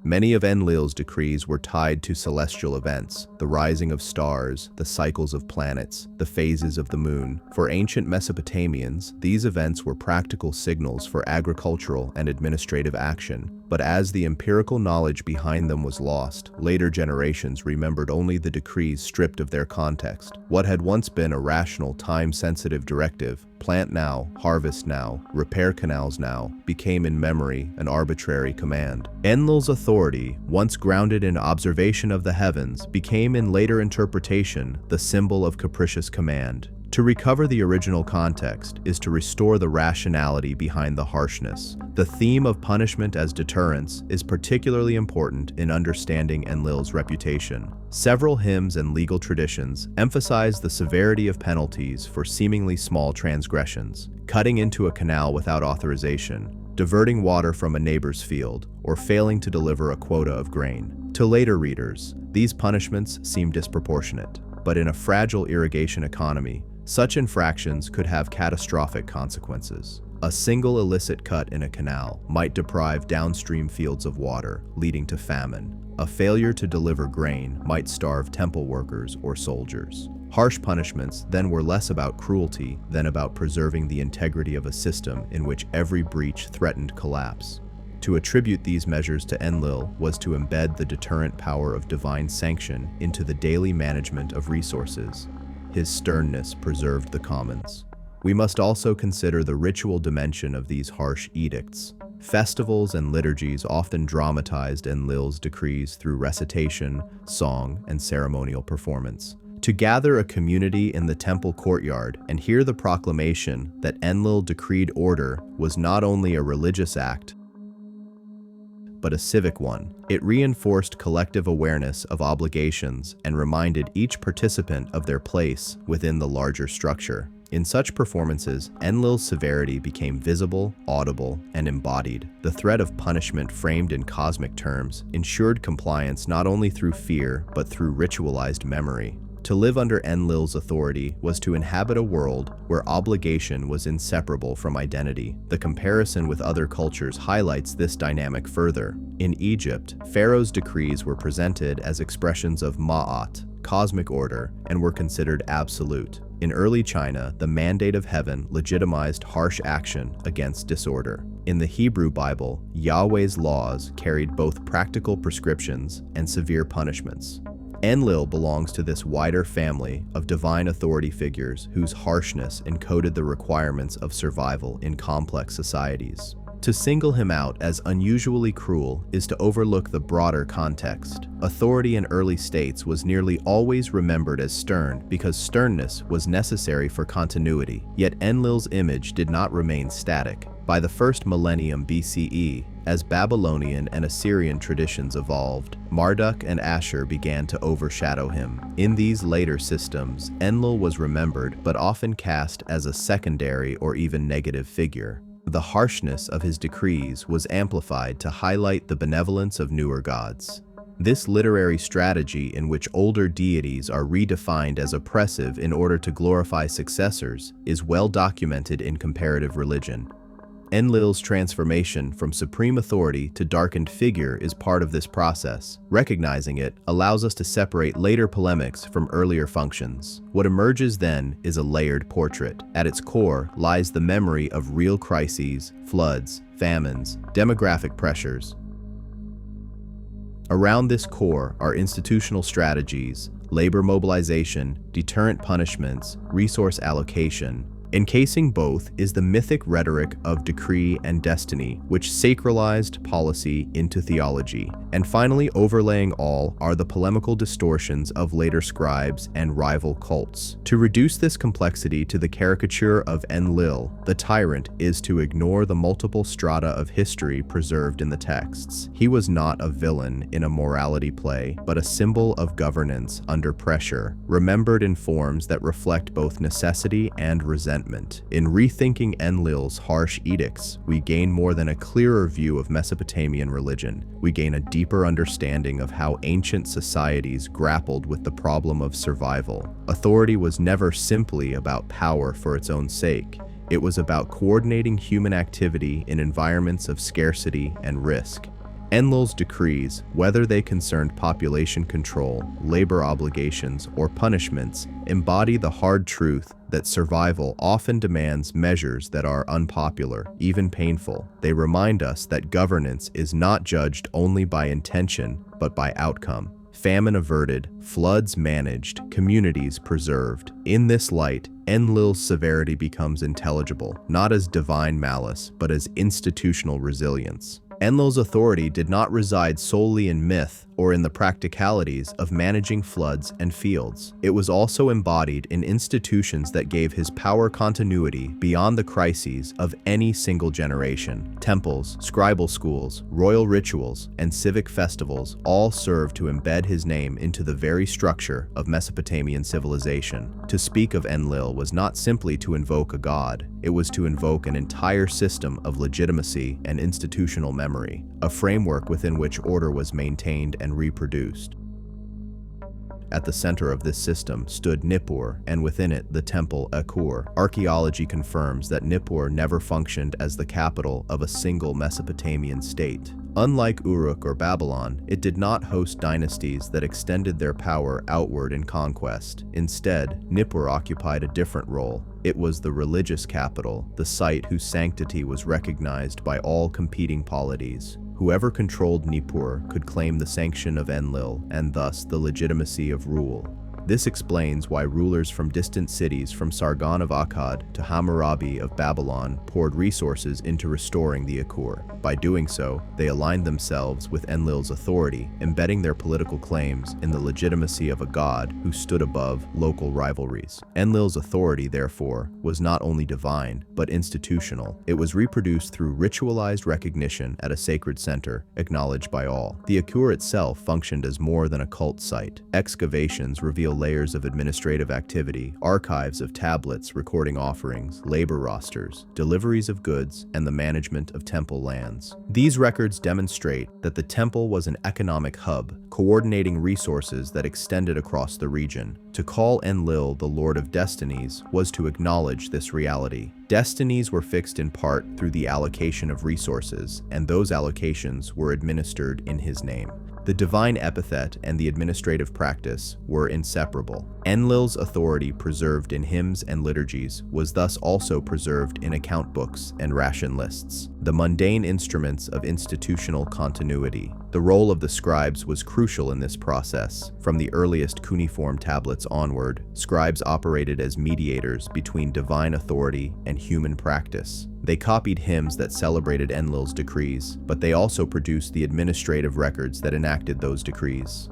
Many of Enlil's decrees were tied to celestial events, the rising of stars, the cycles of planets, the phases of the moon. For ancient Mesopotamians, these events were practical signals for agricultural and administrative action. but as the empirical knowledge behind them was lost, later generations remembered only the decrees stripped of their context. What had once been a rational, time-sensitive directive, plant now, harvest now, repair canals now, became in memory an arbitrary command. Enlil's authority, once grounded in observation of the heavens, became in later interpretation the symbol of capricious command. To recover the original context is to restore the rationality behind the harshness. The theme of punishment as deterrence is particularly important in understanding Enlil's reputation. Several hymns and legal traditions emphasize the severity of penalties for seemingly small transgressions, cutting into a canal without authorization, diverting water from a neighbor's field, or failing to deliver a quota of grain. To later readers, these punishments seem disproportionate, but in a fragile irrigation economy, such infractions could have catastrophic consequences. A single illicit cut in a canal might deprive downstream fields of water, leading to famine. A failure to deliver grain might starve temple workers or soldiers. Harsh punishments then were less about cruelty than about preserving the integrity of a system in which every breach threatened collapse. To attribute these measures to Enlil was to embed the deterrent power of divine sanction into the daily management of resources. His sternness preserved the commons. We must also consider the ritual dimension of these harsh edicts. Festivals and liturgies often dramatized Enlil's decrees through recitation, song, and ceremonial performance. To gather a community in the temple courtyard and hear the proclamation that Enlil decreed order was not only a religious act, but a civic one. It reinforced collective awareness of obligations and reminded each participant of their place within the larger structure. In such performances, Enlil's severity became visible, audible, and embodied. The threat of punishment framed in cosmic terms ensured compliance not only through fear, but through ritualized memory. To live under Enlil's authority was to inhabit a world where obligation was inseparable from identity. The comparison with other cultures highlights this dynamic further. In Egypt, Pharaoh's decrees were presented as expressions of ma'at, cosmic order, and were considered absolute. In early China, the mandate of heaven legitimized harsh action against disorder. In the Hebrew Bible, Yahweh's laws carried both practical prescriptions and severe punishments. Enlil belongs to this wider family of divine authority figures whose harshness encoded the requirements of survival in complex societies. To single him out as unusually cruel is to overlook the broader context. Authority in early states was nearly always remembered as stern because sternness was necessary for continuity. Yet Enlil's image did not remain static. By the first millennium BCE, as Babylonian and Assyrian traditions evolved, Marduk and Ashur began to overshadow him. In these later systems, Enlil was remembered but often cast as a secondary or even negative figure. The harshness of his decrees was amplified to highlight the benevolence of newer gods. This literary strategy in which older deities are redefined as oppressive in order to glorify successors is well documented in comparative religion. Enlil's transformation from supreme authority to darkened figure is part of this process. Recognizing it allows us to separate later polemics from earlier functions. What emerges then is a layered portrait. At its core lies the memory of real crises, floods, famines, demographic pressures. Around this core are institutional strategies, labor mobilization, deterrent punishments, resource allocation. Encasing both is the mythic rhetoric of decree and destiny, which sacralized policy into theology. And finally, overlaying all are the polemical distortions of later scribes and rival cults. To reduce this complexity to the caricature of Enlil, the tyrant is to ignore the multiple strata of history preserved in the texts. He was not a villain in a morality play, but a symbol of governance under pressure, remembered in forms that reflect both necessity and resentment. In rethinking Enlil's harsh edicts, we gain more than a clearer view of Mesopotamian religion. We gain a deeper understanding of how ancient societies grappled with the problem of survival. Authority was never simply about power for its own sake. It was about coordinating human activity in environments of scarcity and risk. Enlil's decrees, whether they concerned population control, labor obligations, or punishments, embody the hard truth that survival often demands measures that are unpopular, even painful. They remind us that governance is not judged only by intention, but by outcome. Famine averted, floods managed, communities preserved. In this light, Enlil's severity becomes intelligible, not as divine malice, but as institutional resilience. Enlil's authority did not reside solely in myth or in the practicalities of managing floods and fields. It was also embodied in institutions that gave his power continuity beyond the crises of any single generation. Temples, scribal schools, royal rituals, and civic festivals all served to embed his name into the very structure of Mesopotamian civilization. To speak of Enlil was not simply to invoke a god, it was to invoke an entire system of legitimacy and institutional memory, a framework within which order was maintained and reproduced. At the center of this system stood Nippur, and within it the temple Akur. Archaeology confirms that Nippur never functioned as the capital of a single Mesopotamian state. Unlike Uruk or Babylon, it did not host dynasties that extended their power outward in conquest. Instead, Nippur occupied a different role. It was the religious capital, the site whose sanctity was recognized by all competing polities. Whoever controlled Nippur could claim the sanction of Enlil and thus the legitimacy of rule. This explains why rulers from distant cities from Sargon of Akkad to Hammurabi of Babylon poured resources into restoring the Akur. By doing so, they aligned themselves with Enlil's authority, embedding their political claims in the legitimacy of a god who stood above local rivalries. Enlil's authority, therefore, was not only divine, but institutional. It was reproduced through ritualized recognition at a sacred center, acknowledged by all. The Akur itself functioned as more than a cult site. Excavations reveal layers of administrative activity, archives of tablets recording offerings, labor rosters, deliveries of goods, and the management of temple lands. These records demonstrate that the temple was an economic hub, coordinating resources that extended across the region. To call Enlil the Lord of Destinies was to acknowledge this reality. Destinies were fixed in part through the allocation of resources, and those allocations were administered in his name. The divine epithet and the administrative practice were inseparable. Enlil's authority preserved in hymns and liturgies was thus also preserved in account books and ration lists, the mundane instruments of institutional continuity. The role of the scribes was crucial in this process. From the earliest cuneiform tablets onward, scribes operated as mediators between divine authority and human practice. They copied hymns that celebrated Enlil's decrees, but they also produced the administrative records that enacted those decrees.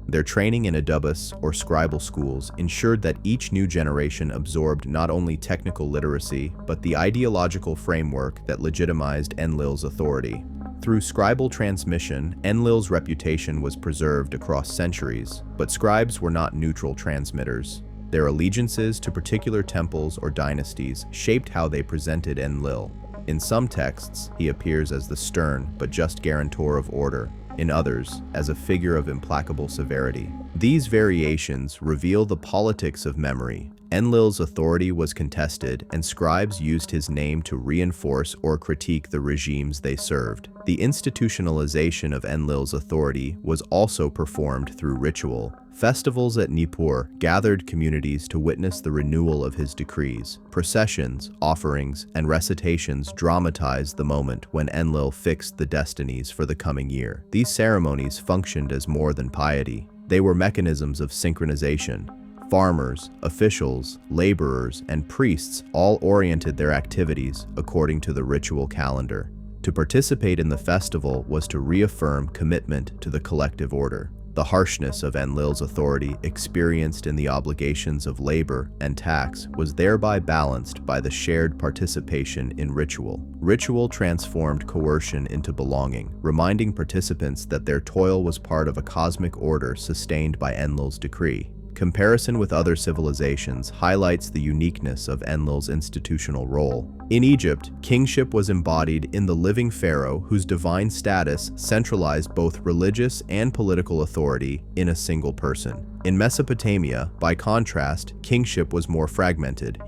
Their training in adubus or scribal schools ensured that each new generation absorbed not only technical literacy, but the ideological framework that legitimized Enlil's authority. Through scribal transmission, Enlil's reputation was preserved across centuries, but scribes were not neutral transmitters. Their allegiances to particular temples or dynasties shaped how they presented Enlil. In some texts, he appears as the stern but just guarantor of order. In others, as a figure of implacable severity. These variations reveal the politics of memory. Enlil's authority was contested, and scribes used his name to reinforce or critique the regimes they served. The institutionalization of Enlil's authority was also performed through ritual. Festivals at Nippur gathered communities to witness the renewal of his decrees. Processions, offerings, and recitations dramatized the moment when Enlil fixed the destinies for the coming year. These ceremonies functioned as more than piety. They were mechanisms of synchronization. Farmers, officials, laborers, and priests all oriented their activities according to the ritual calendar. To participate in the festival was to reaffirm commitment to the collective order. The harshness of Enlil's authority experienced in the obligations of labor and tax was thereby balanced by the shared participation in ritual. Ritual transformed coercion into belonging, reminding participants that their toil was part of a cosmic order sustained by Enlil's decree. Comparison with other civilizations highlights the uniqueness of Enlil's institutional role. In Egypt, kingship was embodied in the living pharaoh whose divine status centralized both religious and political authority in a single person. In Mesopotamia, by contrast, kingship was more fragmented.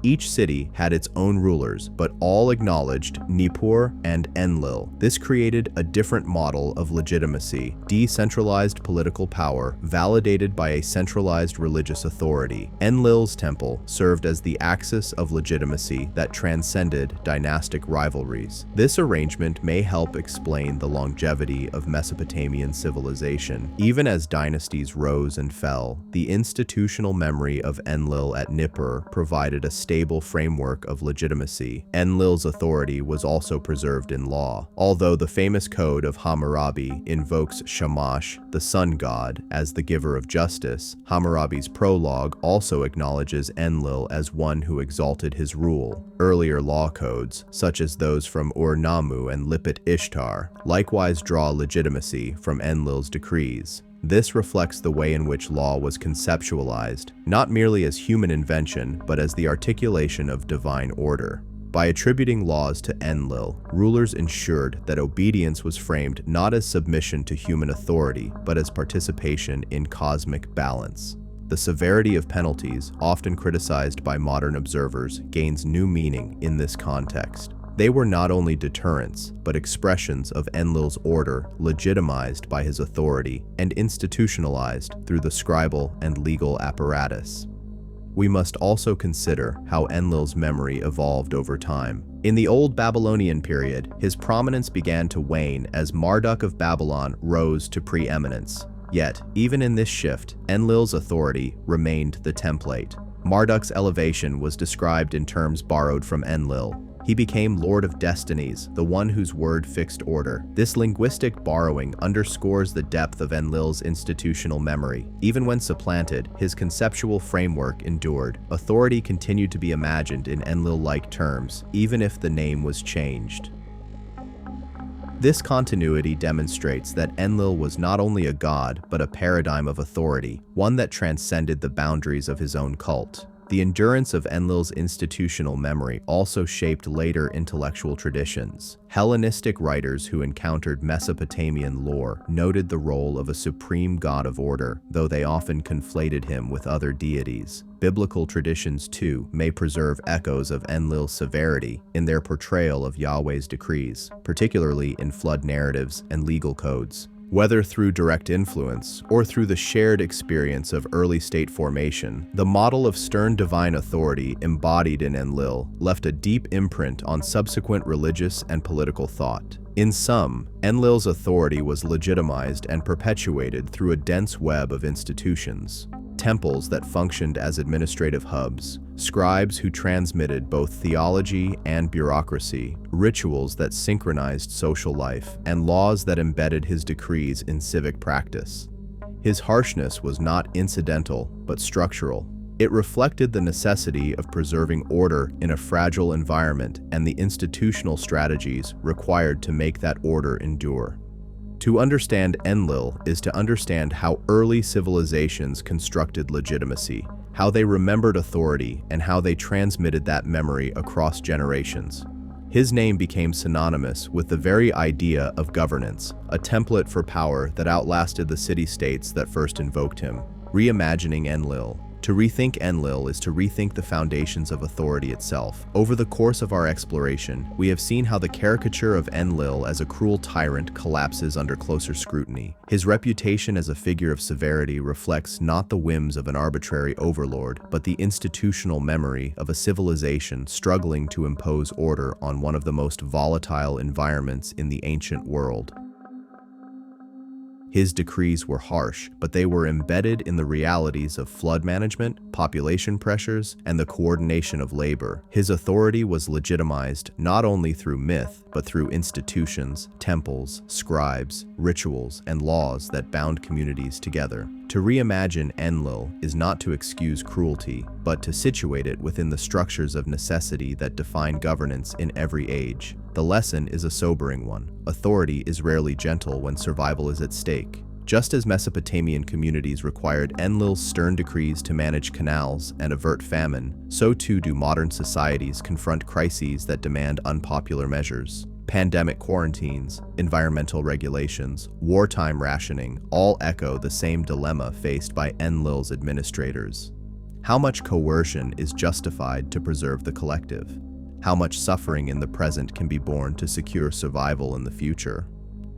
Each city had its own rulers, but all acknowledged Nippur and Enlil. This created a different model of legitimacy, decentralized political power, validated by a centralized religious authority. Enlil's temple served as the axis of legitimacy that transcended dynastic rivalries. This arrangement may help explain the longevity of Mesopotamian civilization. Even as dynasties rose and fell, the institutional memory of Enlil at Nippur provided a stable framework of legitimacy. Enlil's authority was also preserved in law. Although the famous code of Hammurabi invokes Shamash, the sun god, as the giver of justice, Hammurabi's prologue also acknowledges Enlil as one who exalted his rule. Earlier law codes, such as those from Ur-Nammu and Lipit Ishtar, likewise draw legitimacy from Enlil's decrees. This reflects the way in which law was conceptualized, not merely as human invention, but as the articulation of divine order. By attributing laws to Enlil, rulers ensured that obedience was framed not as submission to human authority, but as participation in cosmic balance. The severity of penalties, often criticized by modern observers, gains new meaning in this context. They were not only deterrents, but expressions of Enlil's order legitimized by his authority and institutionalized through the scribal and legal apparatus. We must also consider how Enlil's memory evolved over time. In the Old Babylonian period, his prominence began to wane as Marduk of Babylon rose to preeminence. Yet, even in this shift, Enlil's authority remained the template. Marduk's elevation was described in terms borrowed from Enlil. He became Lord of Destinies, the one whose word fixed order. This linguistic borrowing underscores the depth of Enlil's institutional memory. Even when supplanted, his conceptual framework endured. Authority continued to be imagined in Enlil-like terms, even if the name was changed. This continuity demonstrates that Enlil was not only a god, but a paradigm of authority, one that transcended the boundaries of his own cult. The endurance of Enlil's institutional memory also shaped later intellectual traditions. Hellenistic writers who encountered Mesopotamian lore noted the role of a supreme god of order, though they often conflated him with other deities. Biblical traditions, too, may preserve echoes of Enlil's severity in their portrayal of Yahweh's decrees, particularly in flood narratives and legal codes. Whether through direct influence or through the shared experience of early state formation, the model of stern divine authority embodied in Enlil left a deep imprint on subsequent religious and political thought. In sum, Enlil's authority was legitimized and perpetuated through a dense web of institutions. Temples that functioned as administrative hubs, scribes who transmitted both theology and bureaucracy, rituals that synchronized social life, and laws that embedded his decrees in civic practice. His harshness was not incidental, but structural. It reflected the necessity of preserving order in a fragile environment and the institutional strategies required to make that order endure. To understand Enlil is to understand how early civilizations constructed legitimacy, how they remembered authority, and how they transmitted that memory across generations. His name became synonymous with the very idea of governance, a template for power that outlasted the city-states that first invoked him. Reimagining Enlil. To rethink Enlil is to rethink the foundations of authority itself. Over the course of our exploration, we have seen how the caricature of Enlil as a cruel tyrant collapses under closer scrutiny. His reputation as a figure of severity reflects not the whims of an arbitrary overlord, but the institutional memory of a civilization struggling to impose order on one of the most volatile environments in the ancient world. His decrees were harsh, but they were embedded in the realities of flood management, population pressures, and the coordination of labor. His authority was legitimized not only through myth, but through institutions, temples, scribes, rituals, and laws that bound communities together. To reimagine Enlil is not to excuse cruelty, but to situate it within the structures of necessity that define governance in every age. The lesson is a sobering one. Authority is rarely gentle when survival is at stake. Just as Mesopotamian communities required Enlil's stern decrees to manage canals and avert famine, so too do modern societies confront crises that demand unpopular measures. Pandemic quarantines, environmental regulations, wartime rationing all echo the same dilemma faced by Enlil's administrators. How much coercion is justified to preserve the collective? How much suffering in the present can be borne to secure survival in the future?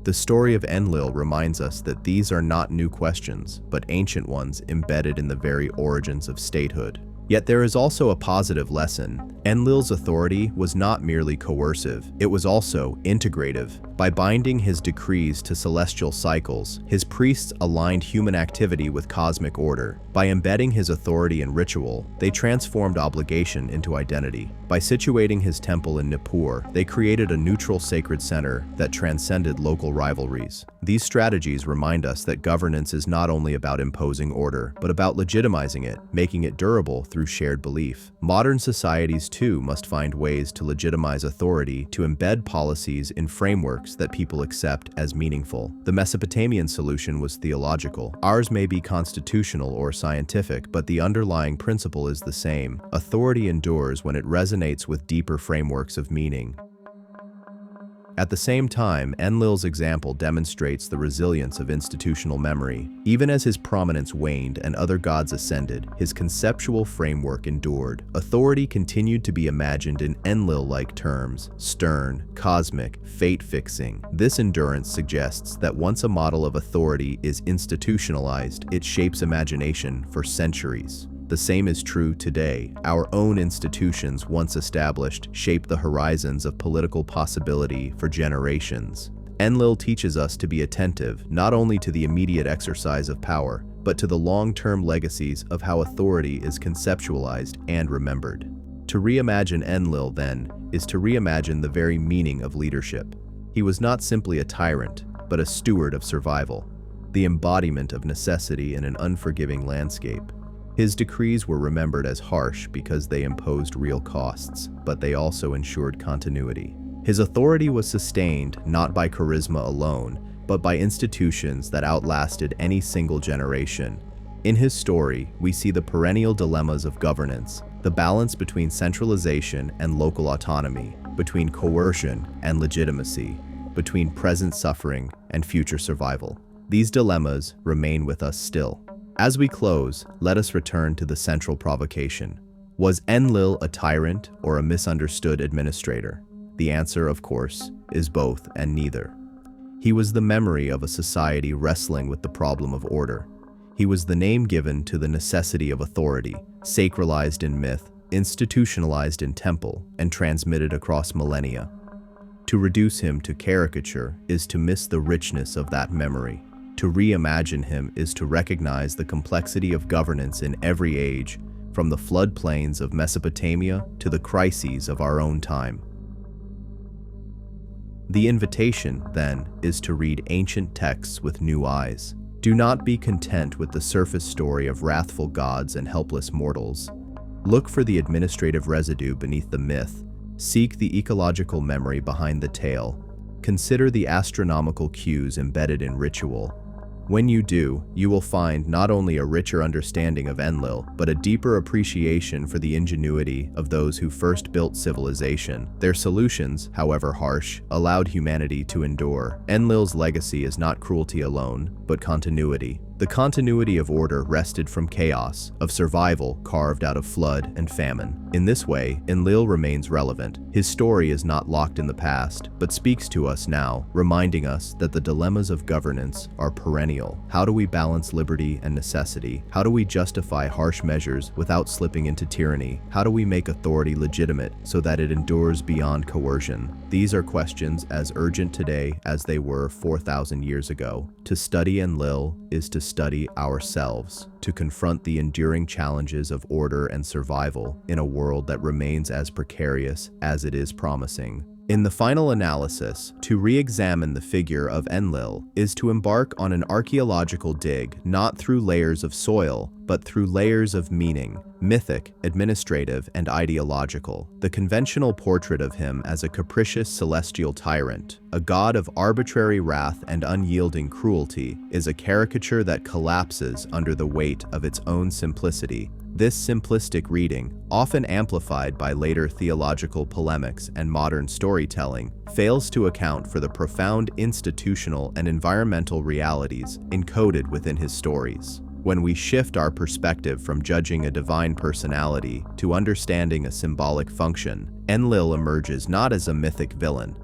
The story of Enlil reminds us that these are not new questions, but ancient ones embedded in the very origins of statehood. Yet there is also a positive lesson. Enlil's authority was not merely coercive, it was also integrative. By binding his decrees to celestial cycles, his priests aligned human activity with cosmic order. By embedding his authority in ritual, they transformed obligation into identity. By situating his temple in Nippur, they created a neutral sacred center that transcended local rivalries. These strategies remind us that governance is not only about imposing order, but about legitimizing it, making it durable through shared belief. Modern societies too must find ways to legitimize authority, to embed policies in frameworks that people accept as meaningful. The Mesopotamian solution was theological. Ours may be constitutional or scientific, but the underlying principle is the same. Authority endures when it resonates with deeper frameworks of meaning. At the same time, Enlil's example demonstrates the resilience of institutional memory. Even as his prominence waned and other gods ascended, his conceptual framework endured. Authority continued to be imagined in Enlil-like terms: stern, cosmic, fate-fixing. This endurance suggests that once a model of authority is institutionalized, it shapes imagination for centuries. The same is true today. Our own institutions, once established, shape the horizons of political possibility for generations. Enlil teaches us to be attentive not only to the immediate exercise of power, but to the long-term legacies of how authority is conceptualized and remembered. To reimagine Enlil, then, is to reimagine the very meaning of leadership. He was not simply a tyrant, but a steward of survival, the embodiment of necessity in an unforgiving landscape. His decrees were remembered as harsh because they imposed real costs, but they also ensured continuity. His authority was sustained not by charisma alone, but by institutions that outlasted any single generation. In his story, we see the perennial dilemmas of governance, the balance between centralization and local autonomy, between coercion and legitimacy, between present suffering and future survival. These dilemmas remain with us still. As we close, let us return to the central provocation. Was Enlil a tyrant or a misunderstood administrator? The answer, of course, is both and neither. He was the memory of a society wrestling with the problem of order. He was the name given to the necessity of authority, sacralized in myth, institutionalized in temple, and transmitted across millennia. To reduce him to caricature is to miss the richness of that memory. To reimagine him is to recognize the complexity of governance in every age, from the floodplains of Mesopotamia to the crises of our own time. The invitation, then, is to read ancient texts with new eyes. Do not be content with the surface story of wrathful gods and helpless mortals. Look for the administrative residue beneath the myth. Seek the ecological memory behind the tale. Consider the astronomical cues embedded in ritual. When you do, you will find not only a richer understanding of Enlil, but a deeper appreciation for the ingenuity of those who first built civilization. Their solutions, however harsh, allowed humanity to endure. Enlil's legacy is not cruelty alone, but continuity. The continuity of order wrested from chaos, of survival carved out of flood and famine. In this way, Enlil remains relevant. His story is not locked in the past, but speaks to us now, reminding us that the dilemmas of governance are perennial. How do we balance liberty and necessity? How do we justify harsh measures without slipping into tyranny? How do we make authority legitimate so that it endures beyond coercion? These are questions as urgent today as they were 4,000 years ago. To study Enlil is to study ourselves, to confront the enduring challenges of order and survival in a world that remains as precarious as it is promising. In the final analysis, to re-examine the figure of Enlil is to embark on an archaeological dig, not through layers of soil, but through layers of meaning, mythic, administrative, and ideological. The conventional portrait of him as a capricious celestial tyrant, a god of arbitrary wrath and unyielding cruelty, is a caricature that collapses under the weight of its own simplicity. This simplistic reading, often amplified by later theological polemics and modern storytelling, fails to account for the profound institutional and environmental realities encoded within his stories. When we shift our perspective from judging a divine personality to understanding a symbolic function, Enlil emerges not as a mythic villain,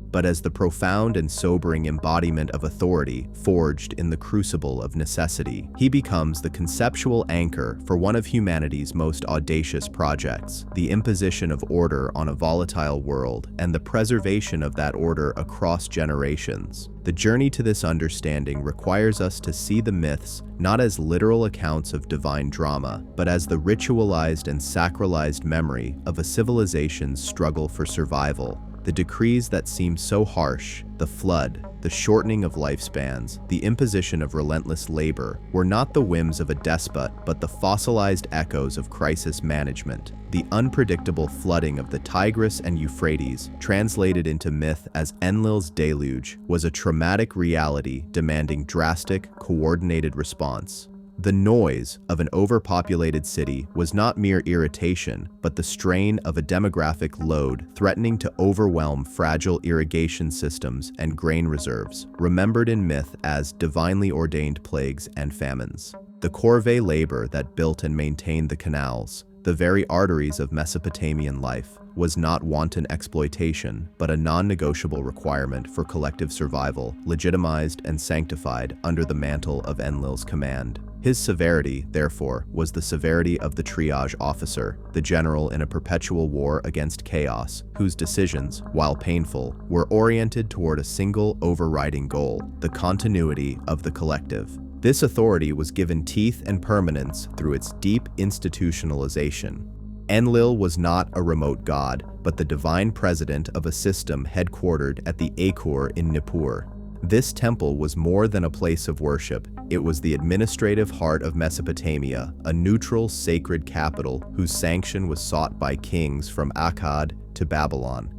but as the profound and sobering embodiment of authority forged in the crucible of necessity. He becomes the conceptual anchor for one of humanity's most audacious projects, the imposition of order on a volatile world and the preservation of that order across generations. The journey to this understanding requires us to see the myths not as literal accounts of divine drama, but as the ritualized and sacralized memory of a civilization's struggle for survival. The decrees that seem so harsh, the flood, the shortening of lifespans, the imposition of relentless labor, were not the whims of a despot, but the fossilized echoes of crisis management. The unpredictable flooding of the Tigris and Euphrates, translated into myth as Enlil's deluge, was a traumatic reality demanding drastic, coordinated response. The noise of an overpopulated city was not mere irritation, but the strain of a demographic load threatening to overwhelm fragile irrigation systems and grain reserves, remembered in myth as divinely ordained plagues and famines. The corvée labor that built and maintained the canals, the very arteries of Mesopotamian life, was not wanton exploitation, but a non-negotiable requirement for collective survival, legitimized and sanctified under the mantle of Enlil's command. His severity, therefore, was the severity of the triage officer, the general in a perpetual war against chaos, whose decisions, while painful, were oriented toward a single overriding goal: the continuity of the collective. This authority was given teeth and permanence through its deep institutionalization. Enlil was not a remote god, but the divine president of a system headquartered at the Akur in Nippur. This temple was more than a place of worship. It was the administrative heart of Mesopotamia, a neutral, sacred capital whose sanction was sought by kings from Akkad to Babylon.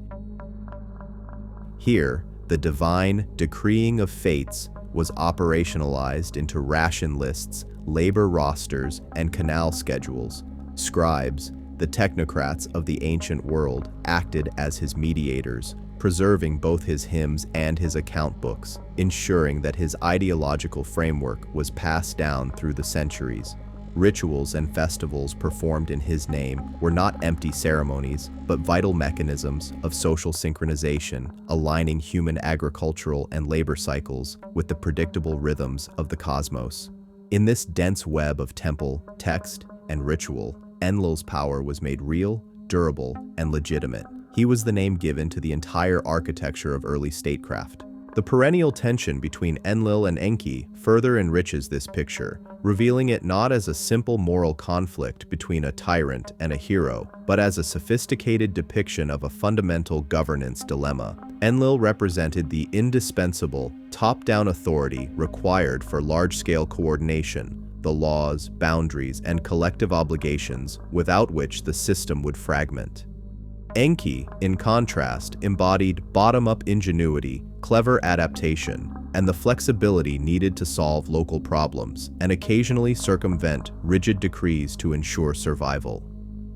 Here, the divine decreeing of fates was operationalized into ration lists, labor rosters, and canal schedules. Scribes, the technocrats of the ancient world, acted as his mediators, preserving both his hymns and his account books, ensuring that his ideological framework was passed down through the centuries. Rituals and festivals performed in his name were not empty ceremonies, but vital mechanisms of social synchronization, aligning human agricultural and labor cycles with the predictable rhythms of the cosmos. In this dense web of temple, text, and ritual, Enlil's power was made real, durable, and legitimate. He was the name given to the entire architecture of early statecraft. The perennial tension between Enlil and Enki further enriches this picture, revealing it not as a simple moral conflict between a tyrant and a hero, but as a sophisticated depiction of a fundamental governance dilemma. Enlil represented the indispensable, top-down authority required for large-scale coordination, the laws, boundaries, and collective obligations without which the system would fragment. Enki, in contrast, embodied bottom-up ingenuity, clever adaptation, and the flexibility needed to solve local problems and occasionally circumvent rigid decrees to ensure survival.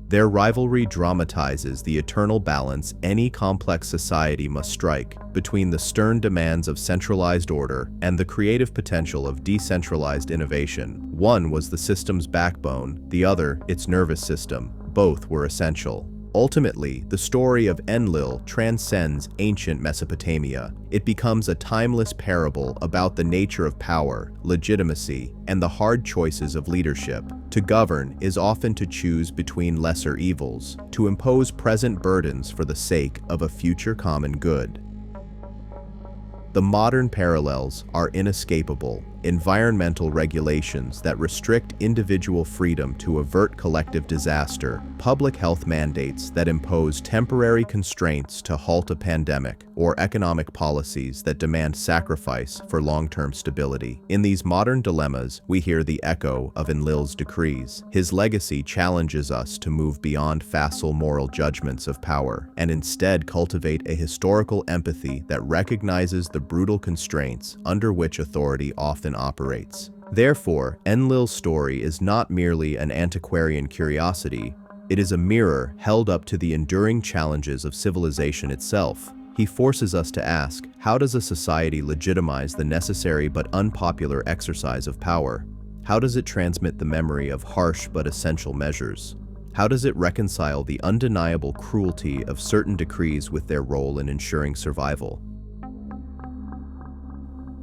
Their rivalry dramatizes the eternal balance any complex society must strike between the stern demands of centralized order and the creative potential of decentralized innovation. One was the system's backbone, the other its nervous system. Both were essential. Ultimately, the story of Enlil transcends ancient Mesopotamia. It becomes a timeless parable about the nature of power, legitimacy, and the hard choices of leadership. To govern is often to choose between lesser evils, to impose present burdens for the sake of a future common good. The modern parallels are inescapable. Environmental regulations that restrict individual freedom to avert collective disaster, public health mandates that impose temporary constraints to halt a pandemic, or economic policies that demand sacrifice for long-term stability. In these modern dilemmas, we hear the echo of Enlil's decrees. His legacy challenges us to move beyond facile moral judgments of power, and instead cultivate a historical empathy that recognizes the brutal constraints under which authority often operates. Therefore, Enlil's story is not merely an antiquarian curiosity, it is a mirror held up to the enduring challenges of civilization itself. He forces us to ask, how does a society legitimize the necessary but unpopular exercise of power? How does it transmit the memory of harsh but essential measures? How does it reconcile the undeniable cruelty of certain decrees with their role in ensuring survival?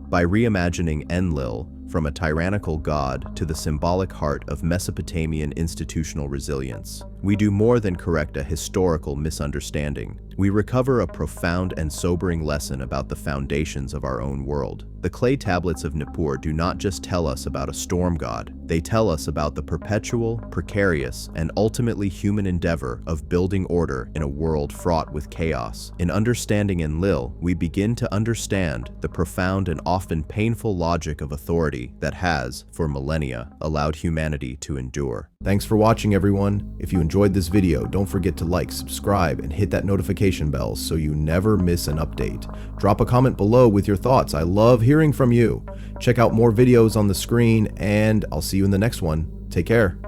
By reimagining Enlil from a tyrannical god to the symbolic heart of Mesopotamian institutional resilience, we do more than correct a historical misunderstanding. We recover a profound and sobering lesson about the foundations of our own world. The clay tablets of Nippur do not just tell us about a storm god, they tell us about the perpetual, precarious, and ultimately human endeavor of building order in a world fraught with chaos. In understanding Enlil, we begin to understand the profound and often painful logic of authority that has, for millennia, allowed humanity to endure. Thanks for watching, everyone. If you enjoyed this video, don't forget to like, subscribe, and hit that notification bell so you never miss an update. Drop a comment below with your thoughts. I love hearing from you. Check out more videos on the screen, and I'll see you in the next one. Take care.